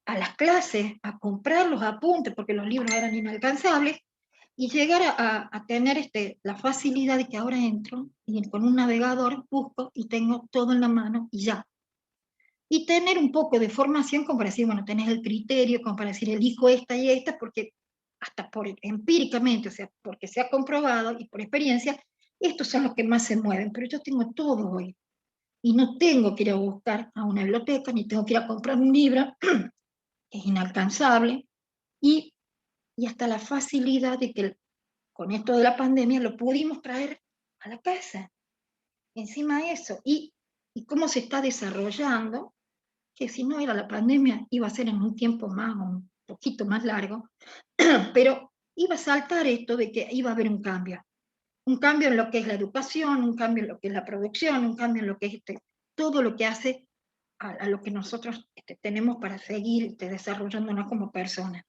las clases, a comprar los apuntes, porque los libros eran inalcanzables, y llegar a tener la facilidad de que ahora entro y con un navegador busco y tengo todo en la mano y ya? Y tener un poco de formación como para decir, bueno, tenés el criterio, como para decir, elijo esta y esta, porque hasta empíricamente, o sea, porque se ha comprobado y por experiencia, estos son los que más se mueven, pero yo tengo todo hoy. Y no tengo que ir a buscar a una biblioteca, ni tengo que ir a comprar un libro, que es inalcanzable, y hasta la facilidad de que con esto de la pandemia lo pudimos traer a la casa. Encima de eso, y cómo se está desarrollando que si no era la pandemia, iba a ser en un tiempo más, un poquito más largo, pero iba a saltar esto de que iba a haber un cambio en lo que es la educación, un cambio en lo que es la producción, un cambio en lo que es todo lo que hace a lo que nosotros tenemos para seguir desarrollándonos como personas.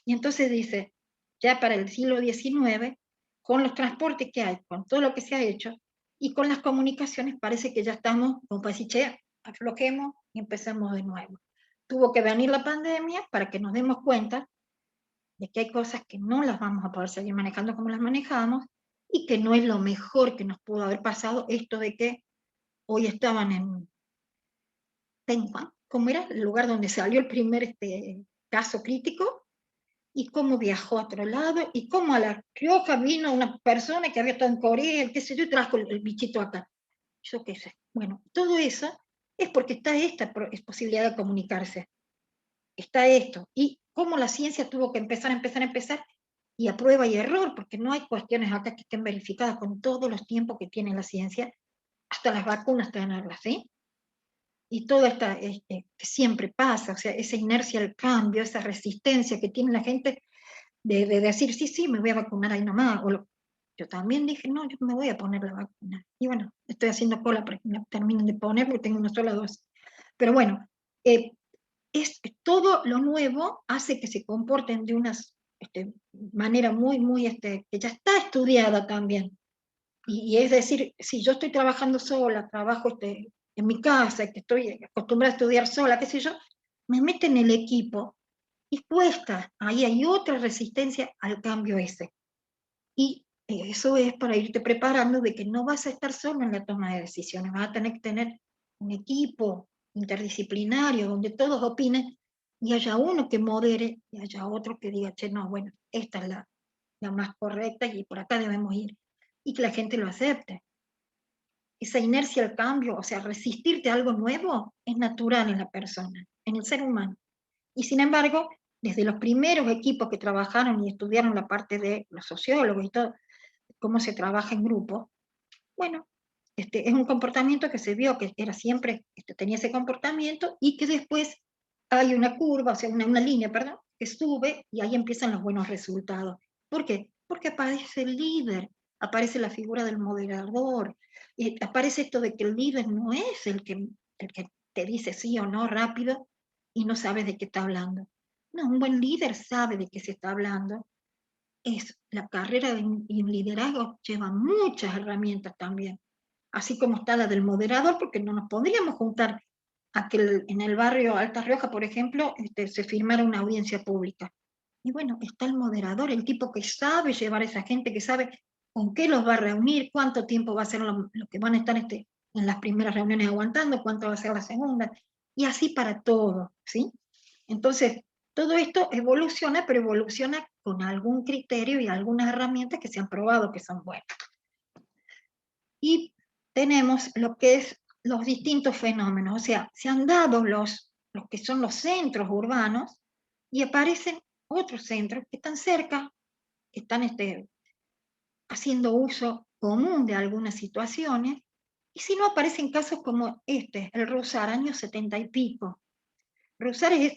Y entonces dice, ya para el siglo XIX, con los transportes que hay, con todo lo que se ha hecho, y con las comunicaciones parece que ya estamos, como para decir, che, aflojemos y empecemos de nuevo. Tuvo que venir la pandemia para que nos demos cuenta de que hay cosas que no las vamos a poder seguir manejando como las manejamos, y que no es lo mejor que nos pudo haber pasado esto de que hoy estaban en Penguin, como era el lugar donde salió el primer caso crítico, y cómo viajó a otro lado, y cómo a La Rioja vino una persona que había estado en Corea, qué sé yo, y trajo el bichito acá. Yo qué sé. Bueno, todo eso es porque está esta posibilidad de comunicarse. Está esto. Y cómo la ciencia tuvo que empezar, y a prueba y error, porque no hay cuestiones acá que estén verificadas con todos los tiempos que tiene la ciencia, hasta las vacunas tenerlas, ¿sí? Y todo esta, que siempre pasa, o sea, esa inercia al cambio, esa resistencia que tiene la gente de decir, sí, sí, me voy a vacunar ahí nomás. Yo también dije, no, yo me voy a poner la vacuna. Y bueno, estoy haciendo cola para que me terminen de poner porque tengo una sola dosis. Pero bueno, eh, todo lo nuevo hace que se comporten de una manera muy, muy, que ya está estudiada también. Y es decir, si yo estoy trabajando sola, trabajo en mi casa, que estoy acostumbrada a estudiar sola, qué sé yo, me meten en el equipo y cuesta, ahí hay otra resistencia al cambio ese. Y eso es para irte preparando de que no vas a estar solo en la toma de decisiones, vas a tener que tener un equipo interdisciplinario donde todos opinen y haya uno que modere y haya otro que diga, che, no, bueno, esta es la más correcta y por acá debemos ir. Y que la gente lo acepte. Esa inercia al cambio, o sea, resistirte a algo nuevo, es natural en la persona, en el ser humano. Y sin embargo, desde los primeros equipos que trabajaron y estudiaron la parte de los sociólogos y todo, cómo se trabaja en grupo, bueno, es un comportamiento que se vio que era siempre, tenía ese comportamiento y que después hay una curva, o sea, una línea, perdón, que sube y ahí empiezan los buenos resultados. ¿Por qué? Porque aparece el líder, aparece la figura del moderador, y aparece esto de que el líder no es el que te dice sí o no rápido y no sabes de qué está hablando. No, un buen líder sabe de qué se está hablando. La carrera y el liderazgo lleva muchas herramientas también, así como está la del moderador, porque no nos podríamos juntar a que en el barrio Alta Rioja, por ejemplo, se firmara una audiencia pública. Y bueno, está el moderador, el tipo que sabe llevar a esa gente, que sabe con qué los va a reunir, cuánto tiempo va a ser lo que van a estar en las primeras reuniones aguantando, cuánto va a ser la segunda, y así para todo, ¿sí? Entonces, todo esto evoluciona, pero evoluciona con algún criterio y algunas herramientas que se han probado que son buenas. Y tenemos lo que es los distintos fenómenos, o sea, se han dado los que son los centros urbanos y aparecen otros centros que están cerca, que están haciendo uso común de algunas situaciones, y si no aparecen casos como el Rusar, años 70 y pico. Rusar es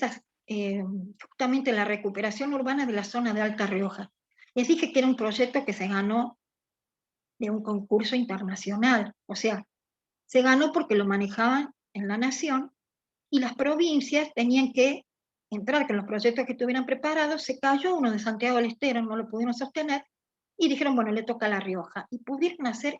justamente la recuperación urbana de la zona de Alta Rioja. Les dije que era un proyecto que se ganó de un concurso internacional, o sea, se ganó porque lo manejaban en la nación y las provincias tenían que entrar con los proyectos que estuvieran preparados. Se cayó uno de Santiago del Estero, no lo pudieron sostener y dijeron, bueno, le toca a La Rioja. Y pudieron hacer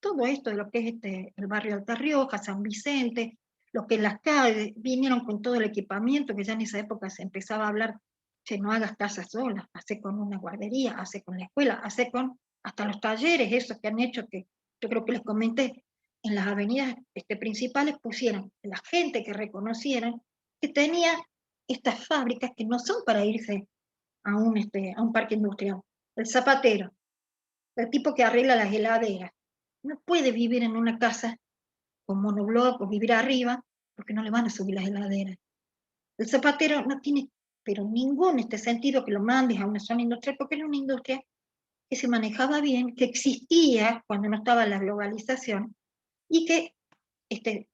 todo esto de lo que es el barrio Alta Rioja, San Vicente, lo que es las calles, vinieron con todo el equipamiento, que ya en esa época se empezaba a hablar, che, no hagas casas solas, hace con una guardería, hace con la escuela, hace con hasta los talleres, esos que han hecho, que yo creo que les comenté, en las avenidas principales pusieron la gente que reconocieran que tenía estas fábricas que no son para irse a un parque industrial. El zapatero, el tipo que arregla las heladeras, no puede vivir en una casa con monobloc o vivir arriba, porque no le van a subir las heladeras. El zapatero no tiene, pero ningún sentido que lo mandes a una zona industrial, porque era una industria que se manejaba bien, que existía cuando no estaba la globalización, y que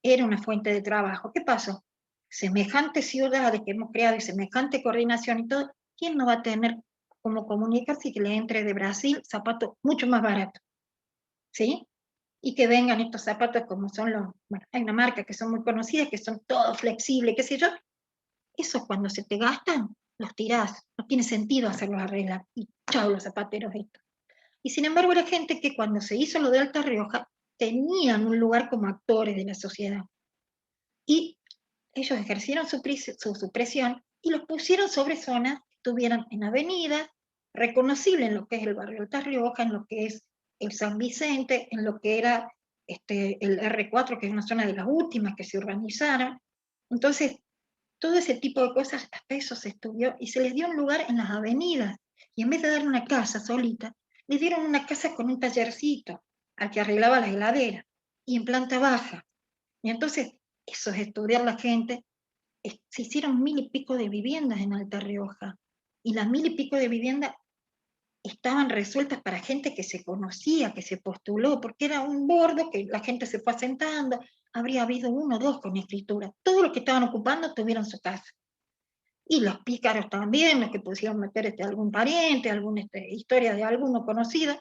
era una fuente de trabajo. ¿Qué pasó? semejantes ciudades que hemos creado y semejante coordinación y todo, ¿quién no va a tener cómo comunicarse y que le entre de Brasil zapatos mucho más baratos? ¿Sí? Y que vengan estos zapatos como son los, bueno, hay una marca que son muy conocidas, que son todos flexibles, qué sé yo, esos cuando se te gastan, los tirás, no tiene sentido hacerlos arreglar, y chao los zapateros estos. Y sin embargo era gente que cuando se hizo lo de Alta Rioja, tenían un lugar como actores de la sociedad. Y ellos ejercieron su presión y los pusieron sobre zonas que estuvieran en avenidas, reconocibles en lo que es el barrio Alta Rioja, en lo que es el San Vicente, en lo que era el R4, que es una zona de las últimas que se urbanizaron. Entonces, todo ese tipo de cosas, hasta eso se estudió, y se les dio un lugar en las avenidas. Y en vez de darle una casa solita, les dieron una casa con un tallercito, al que arreglaba la heladera, y en planta baja. Y entonces, eso es estudiar la gente. Se hicieron 1000 y pico de viviendas en Alta Rioja, y las 1000 y pico de viviendas estaban resueltas para gente que se conocía, que se postuló, porque era un bordo que la gente se fue asentando, habría habido 1 o 2 con escritura. Todos los que estaban ocupando tuvieron su casa. Y los pícaros también, los que pusieron meter algún pariente, alguna historia de alguno conocido,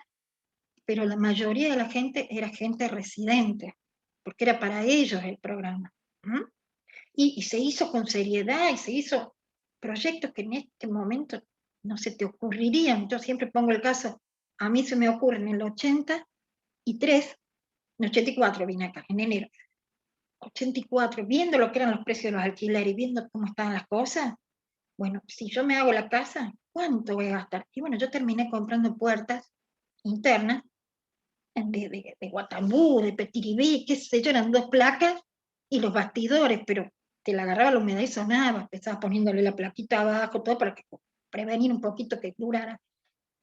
pero la mayoría de la gente era gente residente, porque era para ellos el programa. Y se hizo con seriedad, y se hizo proyectos que en este momento no se te ocurrirían. Yo siempre pongo el caso, a mí se me ocurre en el 83, en el 84 vine acá, en enero, 84, viendo lo que eran los precios de los alquileres y viendo cómo estaban las cosas. Bueno, si yo me hago la casa, ¿cuánto voy a gastar? Y bueno, yo terminé comprando puertas internas de Guatambú, de Petiribí, qué sé yo, eran 2 placas y los bastidores, pero te la agarraba la humedad y sonaba, estabas poniéndole la plaquita abajo, todo para prevenir un poquito que durara.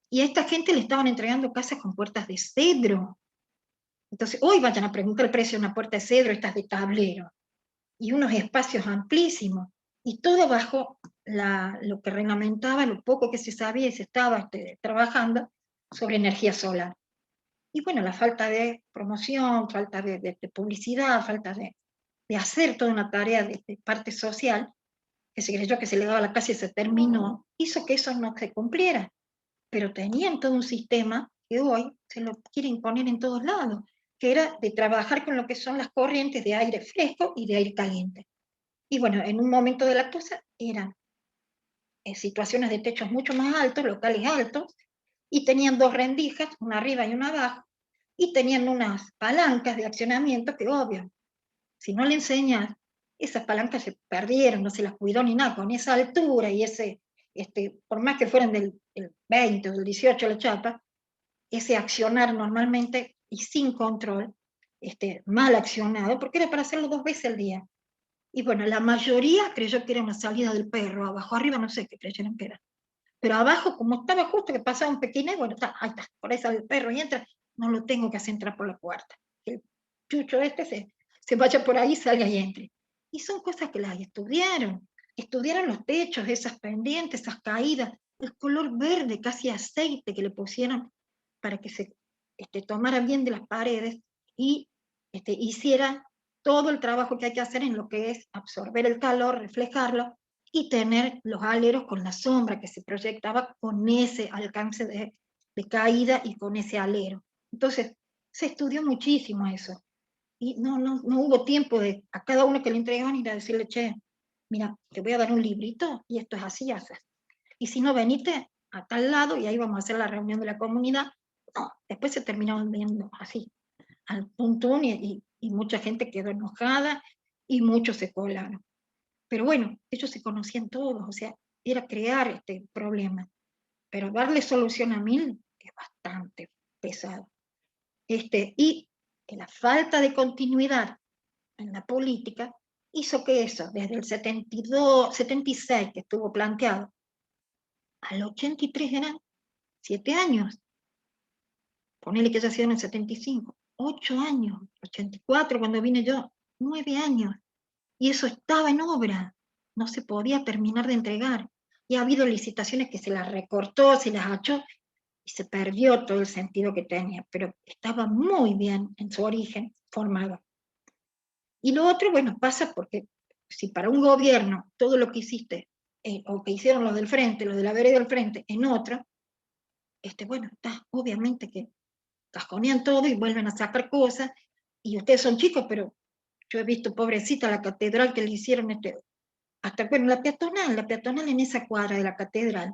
Y a esta gente le estaban entregando casas con puertas de cedro. Entonces, hoy vayan a preguntar el precio de una puerta de cedro, estas de tablero, y unos espacios amplísimos, y todo bajo lo que reglamentaba, lo poco que se sabía y se estaba trabajando sobre energía solar. Y bueno, la falta de promoción, falta de publicidad, falta de hacer toda una tarea de parte social, que se creyó que se le daba la casa y se terminó, hizo que eso no se cumpliera. Pero tenían todo un sistema que hoy se lo quiere imponer en todos lados, que era de trabajar con lo que son las corrientes de aire fresco y de aire caliente. Y bueno, en un momento de la cosa eran situaciones de techos mucho más altos, locales altos, y tenían 2 rendijas, una arriba y una abajo, y tenían unas palancas de accionamiento que, obvio, si no le enseñas, esas palancas se perdieron, no se las cuidó ni nada, con esa altura y por más que fueran del 20 o del 18 la chapa, ese accionar normalmente y sin control, mal accionado, porque era para hacerlo 2 veces al día. Y bueno, la mayoría creyó que era una salida del perro, abajo, arriba no sé qué creyeron que era. Pero abajo, como estaba justo que pasaba un pequeño, bueno, ahí está, por ahí sale el perro y entra, no lo tengo que hacer entrar por la puerta. El chucho se vaya por ahí, salga y entre. Y son cosas que las estudiaron los techos, esas pendientes, esas caídas, el color verde, casi aceite que le pusieron para que se tomara bien de las paredes y hiciera todo el trabajo que hay que hacer en lo que es absorber el calor, reflejarlo, y tener los aleros con la sombra que se proyectaba con ese alcance de caída y con ese alero. Entonces, se estudió muchísimo eso. Y no hubo tiempo de a cada uno que le entregaban ir a decirle, che, mira, te voy a dar un librito y esto es así, haces. Y si no, venite a tal lado y ahí vamos a hacer la reunión de la comunidad. No, después se terminaron viendo así, al tuntún, y mucha gente quedó enojada y muchos se colaron. Pero bueno, ellos se conocían todos, o sea, era crear este problema. Pero darle solución a 1000 es bastante pesado. Y la falta de continuidad en la política hizo que eso, desde el 72, 76 que estuvo planteado, al 83 eran 7 años. Ponele que haya sido en el 75, 8 años, 84 cuando vine yo, 9 años. Y eso estaba en obra, no se podía terminar de entregar. Y ha habido licitaciones que se las recortó, se las achó, y se perdió todo el sentido que tenía, pero estaba muy bien en su origen formado. Y lo otro, bueno, pasa porque si para un gobierno todo lo que hiciste, o que hicieron los del frente, los de la vereda del frente, en otro, bueno, está, obviamente que casconean todo y vuelven a sacar cosas, y ustedes son chicos, pero yo he visto, pobrecita, la catedral que le hicieron, hasta, bueno, la peatonal en esa cuadra de la catedral,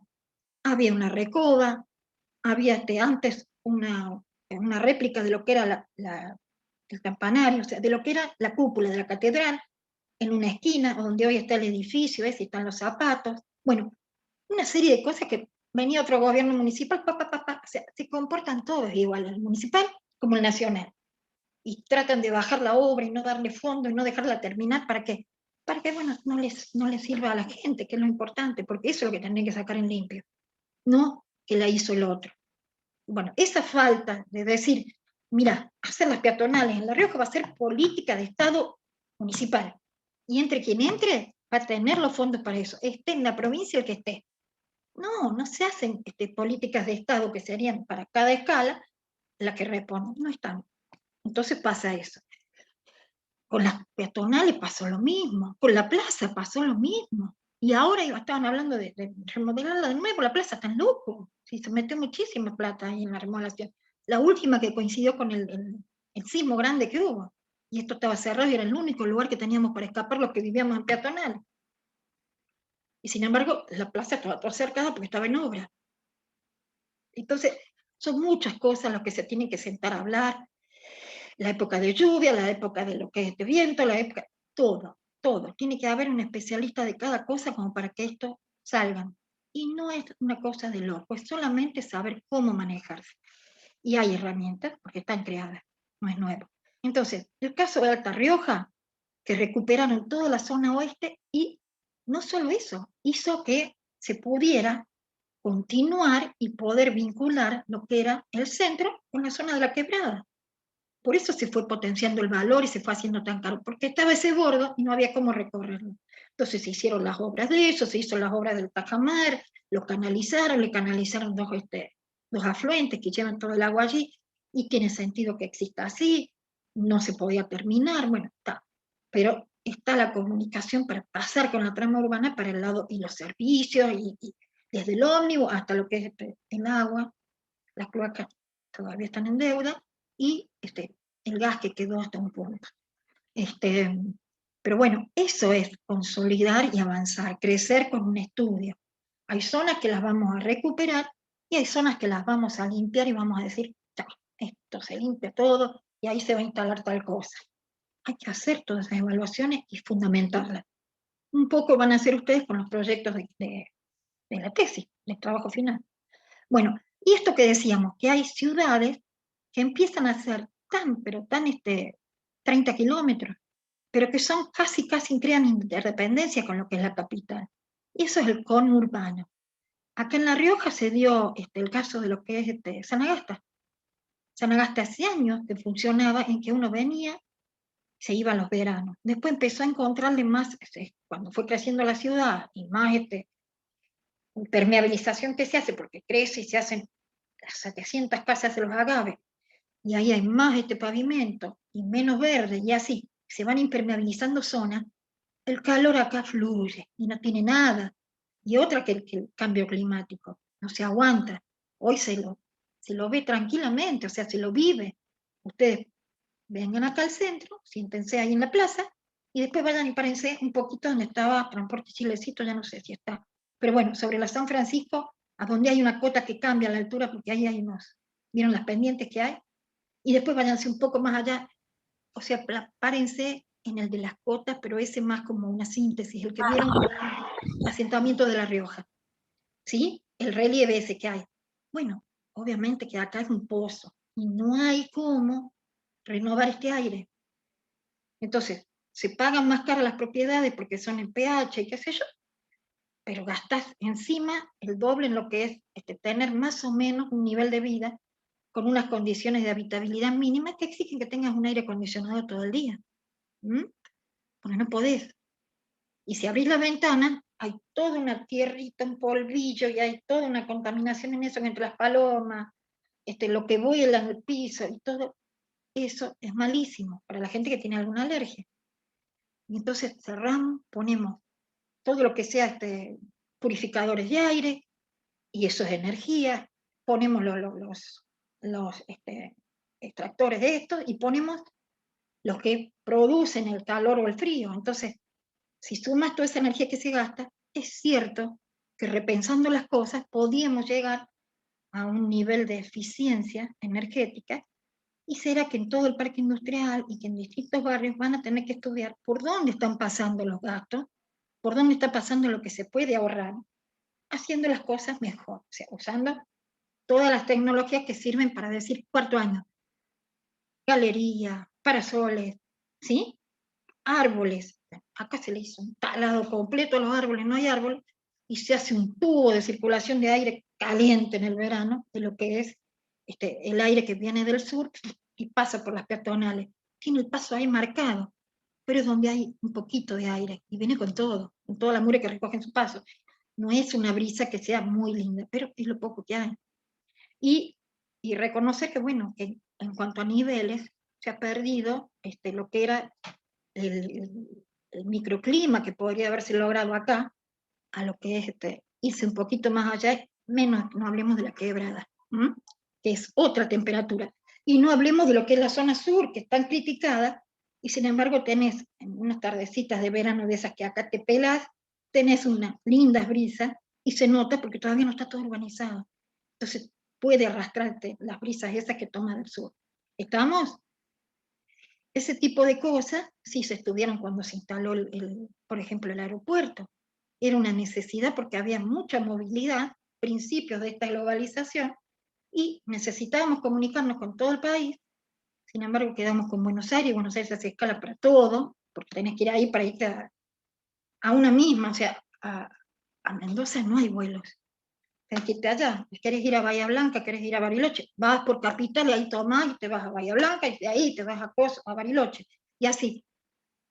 había una recoba, había antes una réplica de lo que era el campanario, o sea, de lo que era la cúpula de la catedral, en una esquina, donde hoy está el edificio, y están los zapatos, bueno, una serie de cosas que venía otro gobierno municipal, o sea, se comportan todos igual, el municipal como el nacional, y tratan de bajar la obra y no darle fondo y no dejarla terminar, ¿para qué? Para que, bueno, no les sirva a la gente, que es lo importante, porque eso es lo que tendrían que sacar en limpio, no que la hizo el otro. Bueno, esa falta de decir, mira, hacer las peatonales en La Rioja va a ser política de Estado municipal, y entre quien entre va a tener los fondos para eso, esté en la provincia el que esté. No se hacen políticas de Estado que serían para cada escala la que responden, no están. Entonces pasa eso. Con las peatonales pasó lo mismo, con la plaza pasó lo mismo. Y ahora estaban hablando de remodelarla de nuevo, la plaza está en loco. Sí, se metió muchísima plata ahí en la remodelación. La última que coincidió con el sismo grande que hubo. Y esto estaba cerrado y era el único lugar que teníamos para escapar los que vivíamos en peatonal. Y sin embargo, la plaza estaba toda cercada porque estaba en obra. Entonces, son muchas cosas las que se tienen que sentar a hablar. La época de lluvia, la época de lo que es este viento, la época, todo. Tiene que haber un especialista de cada cosa como para que esto salgan. Y no es una cosa de loco, es solamente saber cómo manejarse. Y hay herramientas, porque están creadas, no es nuevo. Entonces, el caso de Alta Rioja, que recuperaron toda la zona oeste, y no solo eso, hizo que se pudiera continuar y poder vincular lo que era el centro con la zona de la quebrada. Por eso se fue potenciando el valor y se fue haciendo tan caro, porque estaba ese bordo y no había cómo recorrerlo. Entonces se hicieron las obras de eso, se hizo las obras del Tajamar, lo canalizaron, le canalizaron dos afluentes que llevan todo el agua allí, y tiene sentido que exista así, no se podía terminar, bueno, está. Pero está la comunicación para pasar con la trama urbana para el lado, y los servicios, y desde el ómnibus hasta lo que es el agua, las cloacas todavía están en deuda, y el gas que quedó hasta un punto. Pero bueno, eso es consolidar y avanzar, crecer con un estudio. Hay zonas que las vamos a recuperar y hay zonas que las vamos a limpiar y vamos a decir, ya, esto se limpia todo y ahí se va a instalar tal cosa. Hay que hacer todas esas evaluaciones y fundamentarlas. Un poco van a hacer ustedes con los proyectos de la tesis, del trabajo final. Bueno, y esto que decíamos, que hay ciudades que empiezan a ser pero tan 30 kilómetros, pero que son casi crean interdependencia con lo que es la capital. Y eso es el conurbano. Acá en La Rioja se dio el caso de lo que es Sanagasta. Sanagasta hace años que funcionaba en que uno venía, se iba a los veranos. Después empezó a encontrarle más, cuando fue creciendo la ciudad, y más permeabilización que se hace, porque crece y se hacen las 700 casas de los agaves, y ahí hay más pavimento y menos verde, y así se van impermeabilizando zonas, el calor acá fluye y no tiene nada. Y otra que el cambio climático, no se aguanta. Hoy se lo ve tranquilamente, o sea, se lo vive. Ustedes vengan acá al centro, siéntense ahí en la plaza, y después vayan y párense un poquito donde estaba Transporte Chilecito, ya no sé si está. Pero bueno, sobre la San Francisco, a donde hay una cota que cambia la altura, porque ahí hay ¿vieron las pendientes que hay? Y después váyanse un poco más allá, o sea, párense en el de las cotas, pero ese más como una síntesis, el que vieron con el asentamiento de La Rioja, ¿sí? El relieve ese que hay. Bueno, obviamente que acá es un pozo, y no hay cómo renovar este aire. Entonces, se pagan más caras las propiedades porque son en pH y qué sé yo, pero gastas encima el doble en lo que es tener más o menos un nivel de vida con unas condiciones de habitabilidad mínimas que exigen que tengas un aire acondicionado todo el día. Porque no podés. Y si abrís la ventana, hay toda una tierrita, un polvillo, y hay toda una contaminación en eso, entre las palomas, lo que vuela en el piso, y todo eso es malísimo para la gente que tiene alguna alergia. Y entonces cerramos, ponemos todo lo que sea purificadores de aire, y eso es energía, ponemos los extractores de esto, y ponemos los que producen el calor o el frío. Entonces, si sumas toda esa energía que se gasta, es cierto que repensando las cosas podíamos llegar a un nivel de eficiencia energética, y será que en todo el parque industrial y que en distintos barrios van a tener que estudiar por dónde están pasando los gastos, por dónde está pasando lo que se puede ahorrar, haciendo las cosas mejor, o sea, usando todas las tecnologías que sirven para decir cuarto año, galería, parasoles, ¿sí? Árboles. Acá se le hizo un talado completo a los árboles, no hay árboles, y se hace un tubo de circulación de aire caliente en el verano, de lo que es el aire que viene del sur y pasa por las peatonales. Tiene el paso ahí marcado, pero es donde hay un poquito de aire, y viene con todo, con toda la mugre que recoge en su paso. No es una brisa que sea muy linda, pero es lo poco que hay. Y, y reconocer que, bueno, que en cuanto a niveles, se ha perdido lo que era el microclima que podría haberse logrado acá, a lo que es irse un poquito más allá, menos, no hablemos de la quebrada, que es otra temperatura. Y no hablemos de lo que es la zona sur, que es tan criticada, y sin embargo tenés en unas tardecitas de verano de esas que acá te pelas, tenés unas lindas brisas, y se nota porque todavía no está todo urbanizado. Entonces puede arrastrarte las brisas esas que toma del sur. ¿Estamos? Ese tipo de cosas sí se estudiaron cuando se instaló, por ejemplo, el aeropuerto. Era una necesidad porque había mucha movilidad, principios de esta globalización, y necesitábamos comunicarnos con todo el país. Sin embargo, quedamos con Buenos Aires, y Buenos Aires hace escala para todo, porque tenés que ir ahí para irte a una misma, o sea, a Mendoza no hay vuelos. Tenés que irte allá, querés ir a Bahía Blanca, querés ir a Bariloche, vas por Capital y ahí tomás y te vas a Bahía Blanca, y de ahí te vas a Bariloche, y así.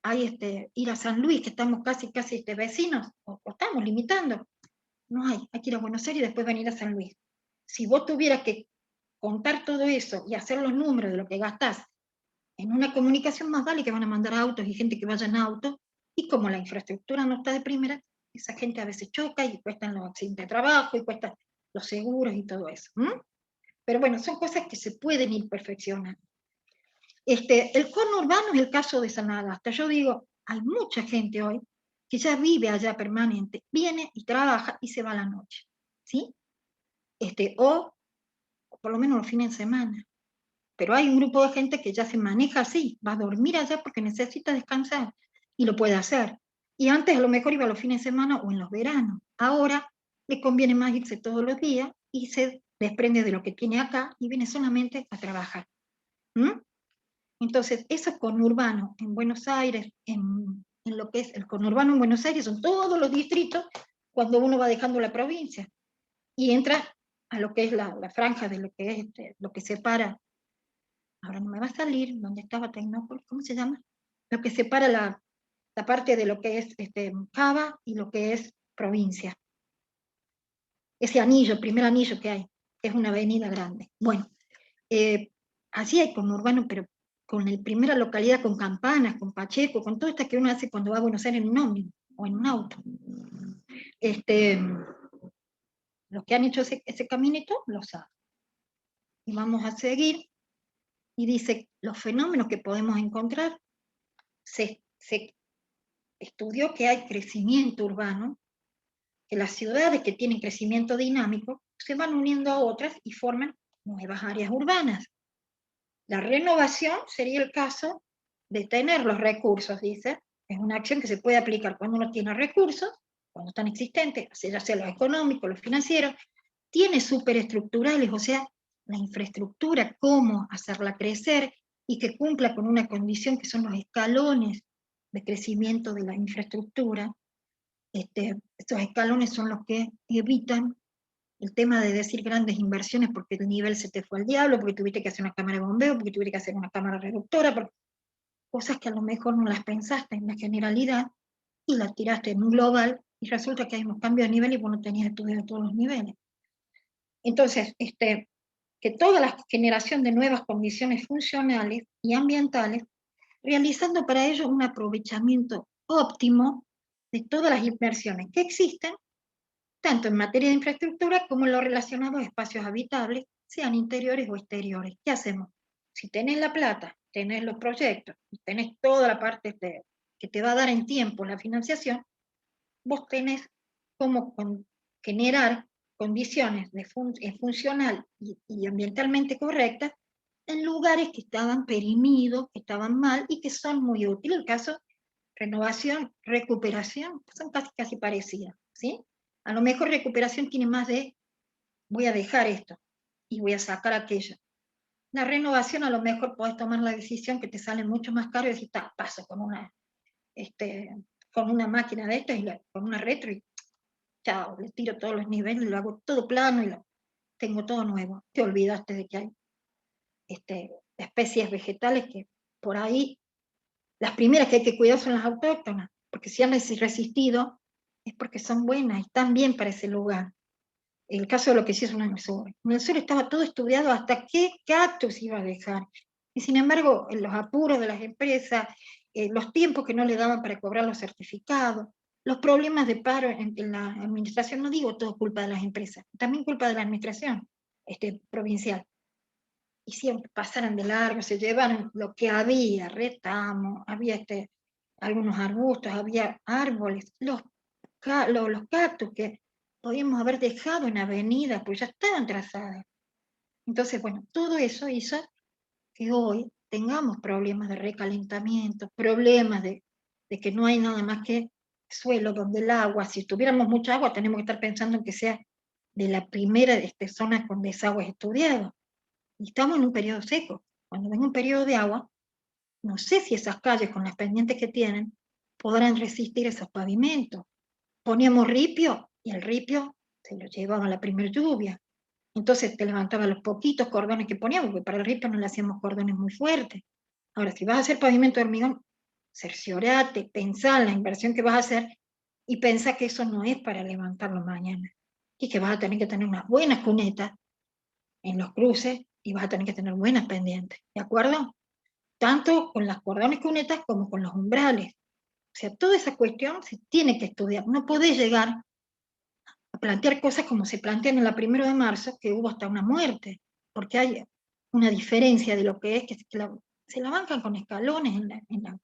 Hay ir a San Luis, que estamos casi vecinos, o estamos limitando. No hay que ir a Buenos Aires y después venir a San Luis. Si vos tuvieras que contar todo eso y hacer los números de lo que gastás en una comunicación, más vale que van a mandar autos y gente que vaya en auto, y como la infraestructura no está de primera, esa gente a veces choca y cuestan los accidentes de trabajo y cuestan los seguros y todo eso. Pero bueno, son cosas que se pueden ir perfeccionando. El conurbano es el caso de Sanagasta. Yo digo, hay mucha gente hoy que ya vive allá permanente, viene y trabaja y se va a la noche, ¿sí? O por lo menos los fines de semana. Pero hay un grupo de gente que ya se maneja así, va a dormir allá porque necesita descansar, y lo puede hacer. Y antes a lo mejor iba los fines de semana o en los veranos. Ahora le conviene más irse todos los días y se desprende de lo que tiene acá y viene solamente a trabajar. Entonces, eso conurbano en Buenos Aires, en lo que es el conurbano en Buenos Aires, son todos los distritos cuando uno va dejando la provincia y entra a lo que es la franja de lo que es lo que separa, ahora no me va a salir, ¿dónde estaba Tecnópolis? ¿Cómo se llama? Lo que separa la parte de lo que es Cava y lo que es provincia. Ese anillo, primer anillo que hay, que es una avenida grande. Bueno, así hay conurbano, pero con la primera localidad, con Campanas, con Pacheco, con todo esto que uno hace cuando va a Buenos Aires en un ómnibus o en un auto. Los que han hecho ese caminito lo saben. Y vamos a seguir, y dice, los fenómenos que podemos encontrar, se estudió que hay crecimiento urbano, que las ciudades que tienen crecimiento dinámico se van uniendo a otras y forman nuevas áreas urbanas. La renovación sería el caso de tener los recursos, dice, es una acción que se puede aplicar cuando uno tiene recursos, cuando están existentes, ya sea los económicos, los financieros, tiene superestructurales, o sea, la infraestructura, cómo hacerla crecer y que cumpla con una condición que son los escalones de crecimiento de la infraestructura. Estos escalones son los que evitan el tema de decir grandes inversiones porque el nivel se te fue al diablo, porque tuviste que hacer una cámara de bombeo, porque tuviste que hacer una cámara reductora, porque cosas que a lo mejor no las pensaste en la generalidad y las tiraste en un global, y resulta que hay unos cambios de nivel y vos no tenías estudios de todos los niveles. Entonces, que toda la generación de nuevas condiciones funcionales y ambientales, realizando para ello un aprovechamiento óptimo de todas las inversiones que existen, tanto en materia de infraestructura como en lo relacionado a espacios habitables, sean interiores o exteriores. ¿Qué hacemos? Si tenés la plata, tenés los proyectos, y tenés toda la parte que te va a dar en tiempo la financiación, vos tenés cómo generar condiciones funcional y ambientalmente correctas en lugares que estaban perimidos, que estaban mal y que son muy útiles. El caso, renovación, recuperación, son casi parecidas, ¿sí? A lo mejor recuperación tiene más de, voy a dejar esto y voy a sacar aquello. La renovación a lo mejor podés tomar la decisión que te sale mucho más caro y decir, paso con una máquina de estas, con una retro, y chao, le tiro todos los niveles, lo hago todo plano y tengo todo nuevo. Te olvidaste de que hay especies vegetales que por ahí, las primeras que hay que cuidar son las autóctonas, porque si han resistido es porque son buenas y están bien para ese lugar. El caso de lo que sí es en el sur. En el sur estaba todo estudiado hasta qué cactus iba a dejar. Y sin embargo, en los apuros de las empresas, los tiempos que no le daban para cobrar los certificados, los problemas de paro en la administración, no digo todo culpa de las empresas, también culpa de la administración provincial. Hicieron que pasaran de largo, se llevaron lo que había, retamo, había algunos arbustos, había árboles, los cactus que podíamos haber dejado en avenidas, pues ya estaban trazadas. Entonces, bueno, todo eso hizo que hoy tengamos problemas de recalentamiento, problemas de que no hay nada más que suelo donde el agua, si tuviéramos mucha agua, tenemos que estar pensando en que sea de la primera zona con desagües estudiados. Y estamos en un periodo seco. Cuando venga un periodo de agua, no sé si esas calles con las pendientes que tienen podrán resistir esos pavimentos. Poníamos ripio y el ripio se lo llevaba a la primera lluvia. Entonces te levantaba los poquitos cordones que poníamos, porque para el ripio no le hacíamos cordones muy fuertes. Ahora, si vas a hacer pavimento de hormigón, cerciorate, pensá en la inversión que vas a hacer y pensá que eso no es para levantarlo mañana. Y que vas a tener que tener unas buenas cunetas en los cruces y vas a tener que tener buenas pendientes, ¿de acuerdo? Tanto con las cordones cunetas como con los umbrales. O sea, toda esa cuestión se tiene que estudiar. No podés llegar a plantear cosas como se plantean en la 1 de marzo, que hubo hasta una muerte, porque hay una diferencia de lo que es que se la bancan con escalones en la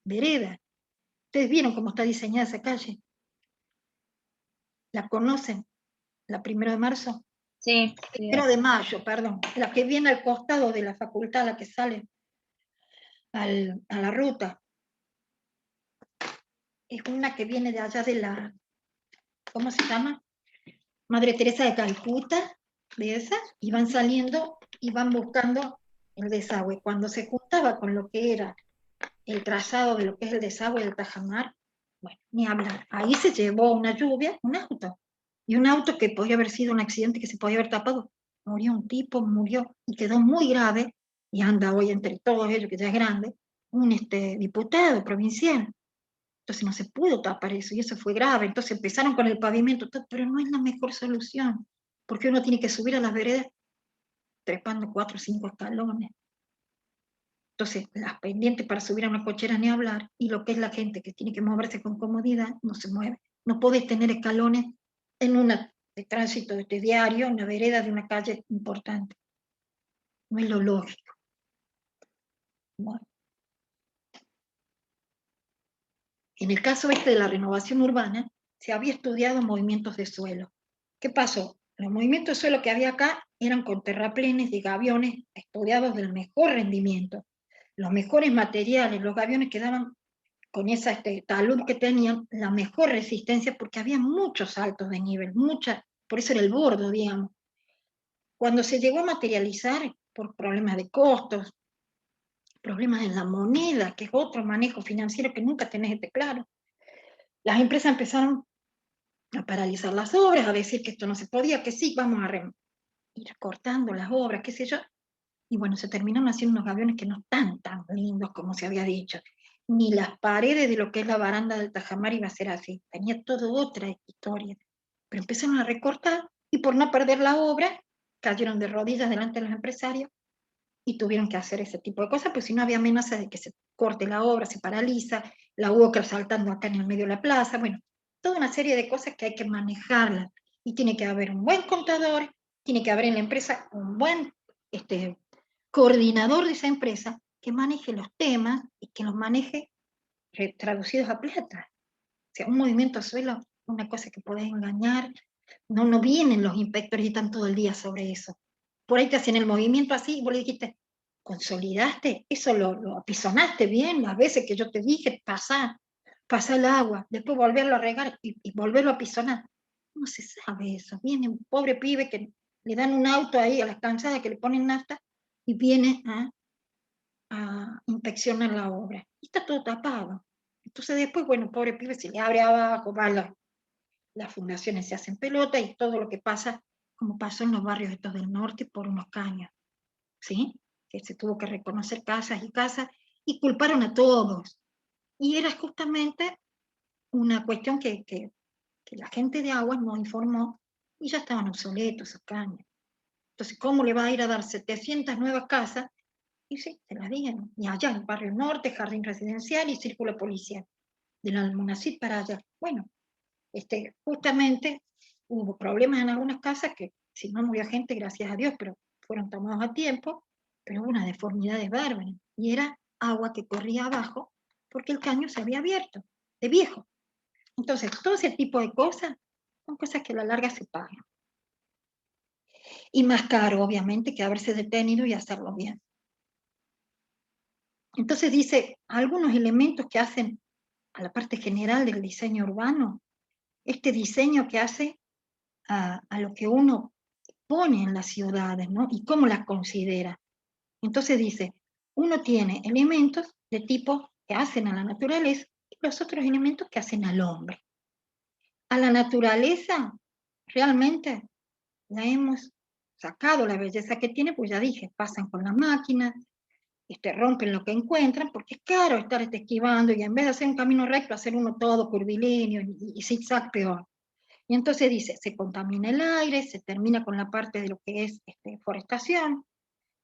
vereda. Ustedes vieron cómo está diseñada esa calle. ¿La conocen? La 1 de marzo. Sí, sí. 1 de mayo, perdón. La que viene al costado de la facultad, la que sale a la ruta. Es una que viene de allá de la, ¿cómo se llama? Madre Teresa de Calcuta, de esas, y van saliendo y van buscando el desagüe. Cuando se juntaba con lo que era el trazado de lo que es el desagüe del Tajamar, bueno, ni hablar. Ahí se llevó una lluvia, un auto, y un auto que podía haber sido un accidente que se podía haber tapado. Murió un tipo, murió, y quedó muy grave, y anda hoy entre todos ellos, que ya es grande, un diputado provincial. Entonces no se pudo tapar eso, y eso fue grave. Entonces empezaron con el pavimento, pero no es la mejor solución, porque uno tiene que subir a las veredas trepando 4 o 5 escalones. Entonces, las pendientes para subir a una cochera ni hablar, y lo que es la gente que tiene que moverse con comodidad, no se mueve. No podés tener escalones en una de tránsito diario, en la vereda de una calle importante. No es lo lógico. Bueno. En el caso de la renovación urbana, se había estudiado movimientos de suelo. ¿Qué pasó? Los movimientos de suelo que había acá eran con terraplenes de gaviones estudiados del mejor rendimiento, los mejores materiales, los gaviones que daban con esa talud que tenían la mejor resistencia, porque había muchos saltos de nivel, por eso era el bordo, digamos. Cuando se llegó a materializar por problemas de costos, problemas en la moneda, que es otro manejo financiero que nunca tenés claro, las empresas empezaron a paralizar las obras, a decir que esto no se podía, que sí, vamos a ir cortando las obras, qué sé yo. Y bueno, se terminaron haciendo unos aviones que no están tan lindos como se había dicho. Ni las paredes de lo que es la baranda del Tajamar iba a ser así. Tenía todo otra historia. Pero empezaron a recortar y por no perder la obra, cayeron de rodillas delante de los empresarios y tuvieron que hacer ese tipo de cosas, pues si no había amenaza de que se corte la obra, se paraliza, la UOCRA saltando acá en el medio de la plaza, bueno, toda una serie de cosas que hay que manejarlas, y tiene que haber un buen contador, tiene que haber en la empresa un buen coordinador de esa empresa que maneje los temas y que los maneje traducidos a plata. O sea, un movimiento a suelo, una cosa que podés engañar, no vienen los inspectores y están todo el día sobre eso. Por ahí te hacen el movimiento así, y vos le dijiste, consolidaste, eso lo apisonaste bien, las veces que yo te dije, pasa el agua, después volverlo a regar y volverlo a apisonar. No se sabe eso. Viene un pobre pibe que le dan un auto ahí a las cansadas que le ponen nafta y viene a inspeccionar la obra. Y está todo tapado. Entonces después, bueno, pobre pibe, se le abre abajo, va las fundaciones se hacen pelota y todo lo que pasa, como pasó en los barrios estos del norte por unos caños, ¿sí? Que se tuvo que reconocer casas y casas y culparon a todos. Y era justamente una cuestión que la gente de Aguas no informó y ya estaban obsoletos esos caños. Entonces, ¿cómo le va a ir a dar 700 nuevas casas? Y sí, se las dieron. Y allá en el barrio norte, jardín residencial y círculo policial. Del Almonacid para allá. Bueno, justamente hubo problemas en algunas casas que, si no murió gente, gracias a Dios, pero fueron tomados a tiempo, pero hubo unas deformidades bárbaras. Y era agua que corría abajo porque el caño se había abierto, de viejo. Entonces, todo ese tipo de cosas son cosas que a la larga se pagan. Y más caro, obviamente, que haberse detenido y hacerlo bien. Entonces dice, algunos elementos que hacen a la parte general del diseño urbano, este diseño que hace a lo que uno pone en las ciudades, ¿no? Y cómo las considera. Entonces dice, uno tiene elementos de tipo que hacen a la naturaleza y los otros elementos que hacen al hombre. A la naturaleza realmente la hemos sacado la belleza que tiene, pues ya dije, pasan con las máquinas, rompen lo que encuentran, porque es caro estar esquivando y en vez de hacer un camino recto, hacer uno todo curvilíneo y zigzag peor. Y entonces dice, se contamina el aire, se termina con la parte de lo que es forestación,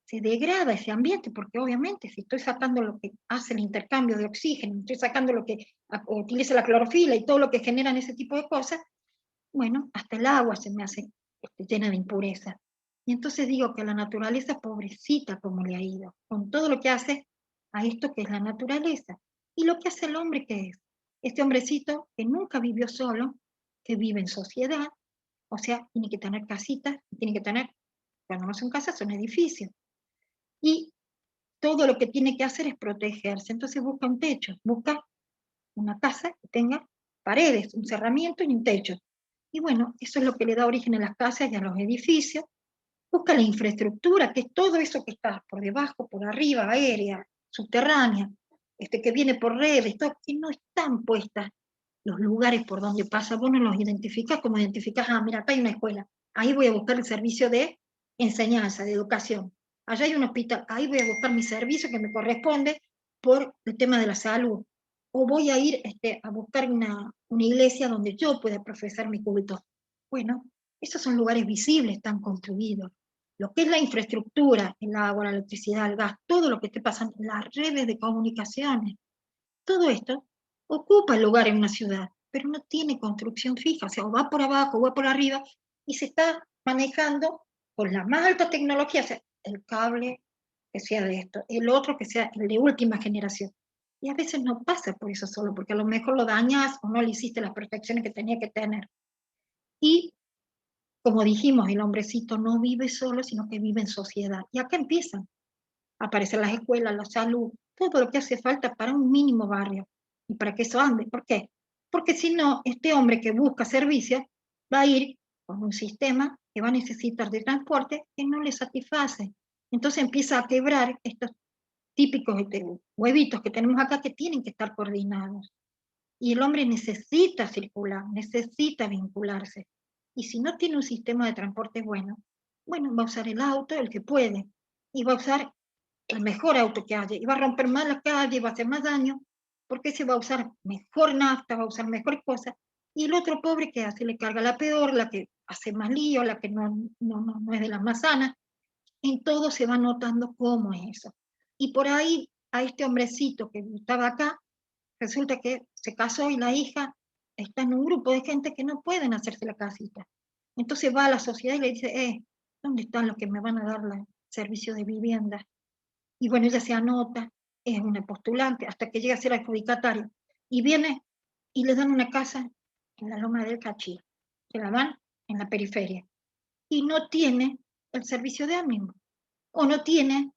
se degrada ese ambiente, porque obviamente si estoy sacando lo que hace el intercambio de oxígeno, estoy sacando lo que utiliza la clorofila y todo lo que generan ese tipo de cosas, bueno, hasta el agua se me hace llena de impurezas. Y entonces digo que la naturaleza, pobrecita como le ha ido, con todo lo que hace a esto que es la naturaleza. Y lo que hace el hombre, ¿qué es? Este hombrecito que nunca vivió solo, que vive en sociedad, o sea, tiene que tener casitas, tiene que tener, cuando no son casas, son edificios. Y todo lo que tiene que hacer es protegerse. Entonces busca un techo, busca una casa que tenga paredes, un cerramiento y un techo. Y bueno, eso es lo que le da origen a las casas y a los edificios. Busca la infraestructura, que es todo eso que está por debajo, por arriba, aérea, subterránea, que viene por redes, todo, que no están puestas los lugares por donde pasa. Vos no los identificás como identificás, mira, acá hay una escuela, ahí voy a buscar el servicio de enseñanza, de educación. Allá hay un hospital, ahí voy a buscar mi servicio que me corresponde por el tema de la salud. O voy a ir a buscar una iglesia donde yo pueda profesar mi culto. Bueno, esos son lugares visibles, están construidos. Lo que es la infraestructura, el agua, la electricidad, el gas, todo lo que esté pasando, las redes de comunicaciones, todo esto ocupa el lugar en una ciudad, pero no tiene construcción fija, o sea, o va por abajo o va por arriba, y se está manejando con la más alta tecnología, o sea, el cable que sea de esto, el otro que sea el de última generación. Y a veces no pasa por eso solo, porque a lo mejor lo dañas o no le hiciste las protecciones que tenía que tener. Y como dijimos, el hombrecito no vive solo, sino que vive en sociedad. Y acá empiezan a aparecer las escuelas, la salud, todo lo que hace falta para un mínimo barrio y para que eso ande. ¿Por qué? Porque si no, este hombre que busca servicios va a ir con un sistema que va a necesitar de transporte que no le satisface. Entonces empieza a quebrar estos típicos huevitos que tenemos acá que tienen que estar coordinados. Y el hombre necesita circular, necesita vincularse. Y si no tiene un sistema de transporte bueno, va a usar el auto, el que puede, y va a usar el mejor auto que haya, y va a romper más la calle, va a hacer más daño, porque se va a usar mejor nafta, va a usar mejores cosas, y el otro pobre que hace, le carga la peor, la que hace más lío, la que no es de las más sanas, en todo se va notando cómo es eso. Y por ahí, a este hombrecito que estaba acá, resulta que se casó y la hija está en un grupo de gente que no pueden hacerse la casita. Entonces va a la sociedad y le dice, ¿dónde están los que me van a dar el servicio de vivienda? Y bueno, ella se anota, es una postulante, hasta que llega a ser adjudicatario. Y viene y le dan una casa en la Loma del Cachí, se la dan en la periferia. Y no tiene el servicio de ánimo, o no tiene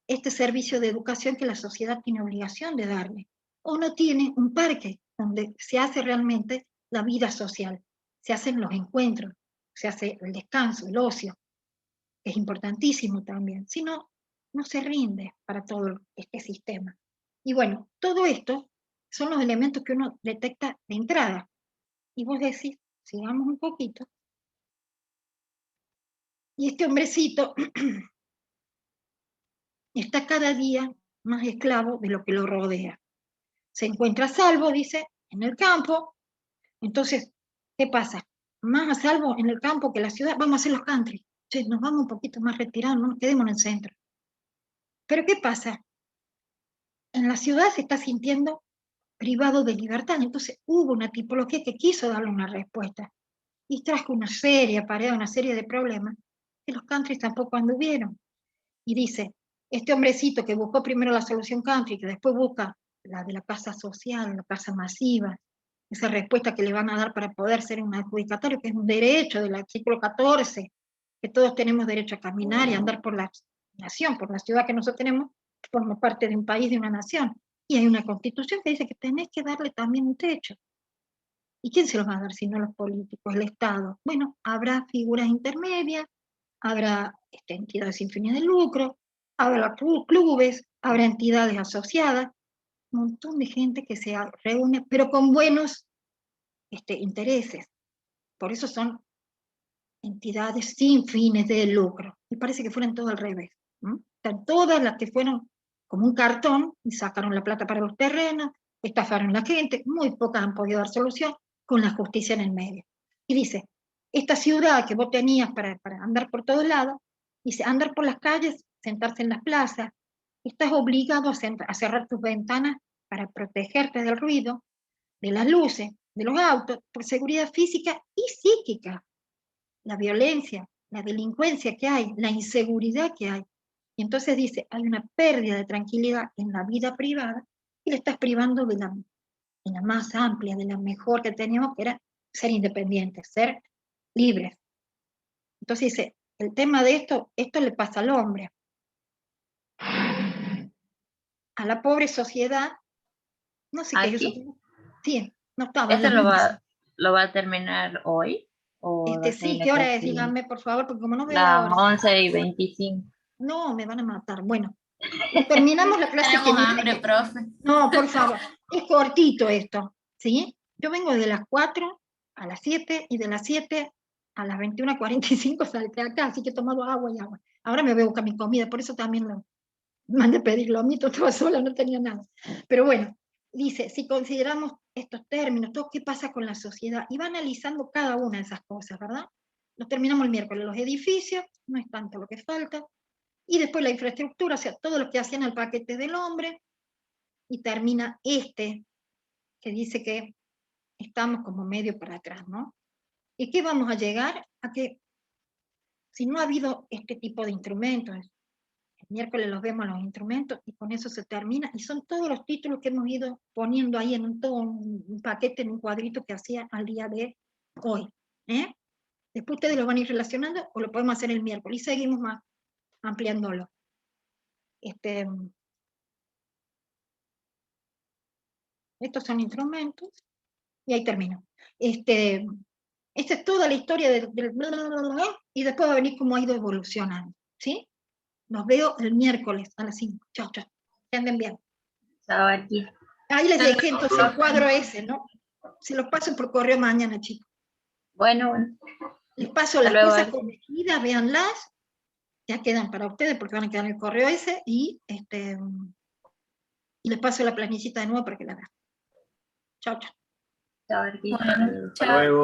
este servicio de educación que la sociedad tiene obligación de darle, o no tiene un parque donde se hace realmente la vida social, se hacen los encuentros, se hace el descanso, el ocio, que es importantísimo también, si no, no se rinde para todo este sistema. Y bueno, todo esto son los elementos que uno detecta de entrada, y vos decís, sigamos un poquito, y este hombrecito está cada día más esclavo de lo que lo rodea. Se encuentra a salvo, dice, en el campo. Entonces, ¿qué pasa? Más a salvo en el campo que en la ciudad, vamos a hacer los country. Che, nos vamos un poquito más retirados, no nos quedemos en el centro. Pero ¿qué pasa? En la ciudad se está sintiendo privado de libertad, entonces hubo una tipología que quiso darle una respuesta y trajo una serie de problemas que los country tampoco anduvieron. Y dice, este hombrecito que buscó primero la solución country, que después busca la de la casa social, la casa masiva, esa respuesta que le van a dar para poder ser un adjudicatario, que es un derecho del artículo 14, que todos tenemos derecho a caminar y andar por la nación, por la ciudad que nosotros tenemos, que forma parte de un país, de una nación. Y hay una constitución que dice que tenés que darle también un techo. ¿Y quién se los va a dar si no los políticos, el Estado? Bueno, habrá figuras intermedias, habrá entidades sin fines de lucro, habrá clubes, habrá entidades asociadas, un montón de gente que se reúne, pero con buenos intereses. Por eso son entidades sin fines de lucro. Y parece que fueran todo al revés. Están todas las que fueron como un cartón y sacaron la plata para los terrenos, estafaron a la gente, muy pocas han podido dar solución con la justicia en el medio. Y dice, esta ciudad que vos tenías para andar por todos lados, dice, andar por las calles, sentarse en las plazas, estás obligado a cerrar tus ventanas para protegerte del ruido, de las luces, de los autos, por seguridad física y psíquica. La violencia, la delincuencia que hay, la inseguridad que hay. Y entonces dice, hay una pérdida de tranquilidad en la vida privada y le estás privando de la más amplia, de la mejor que teníamos, que era ser independientes, ser libres. Entonces dice, el tema de esto le pasa al hombre. A la pobre sociedad, no sé qué es eso. Sí, no estaba en ¿Esto la lo va a terminar hoy? ¿O lo sí, tiene ¿qué hora que es? seguir? Díganme, por favor, porque como no veo la Las hora. 11:25. No, me van a matar. Bueno, terminamos la clase que Tenemos hambre, profe. No, por favor, es cortito esto, ¿sí? Yo vengo de las 4 a las 7 y de las 7 a las 21:45 salté acá, así que he tomado agua y agua. Ahora me voy a buscar mi comida, por eso también lo mandé a pedir lomito, estaba sola, no tenía nada. Pero bueno, dice, si consideramos estos términos, todo qué pasa con la sociedad, y va analizando cada una de esas cosas, ¿verdad? Los terminamos el miércoles, los edificios, no es tanto lo que falta, y después la infraestructura, o sea, todo lo que hacían al paquete del hombre, y termina que dice que estamos como medio para atrás, ¿no? ¿Y qué vamos a llegar? A que si no ha habido este tipo de instrumentos, el miércoles los vemos los instrumentos y con eso se termina, y son todos los títulos que hemos ido poniendo ahí en todo un paquete, en un cuadrito que hacía al día de hoy. Después ustedes lo van a ir relacionando o lo podemos hacer el miércoles y seguimos más ampliándolo. Estos son instrumentos, y ahí termino. Esta es toda la historia del bla, bla, bla, bla, y después va a venir cómo ha ido evolucionando, ¿sí? Nos veo el miércoles a las 5. Chao, chao. Que anden bien. Chao, aquí. Ahí les dejé entonces el cuadro ese, ¿no? Se los paso por correo mañana, chicos. Bueno. Les paso Hasta las luego, cosas Ari. corregidas, véanlas. Ya quedan para ustedes porque van a quedar en el correo ese, y les paso la planillita de nuevo para que la vean. Chao, chao. Chao, Ari. Bueno, Hasta luego.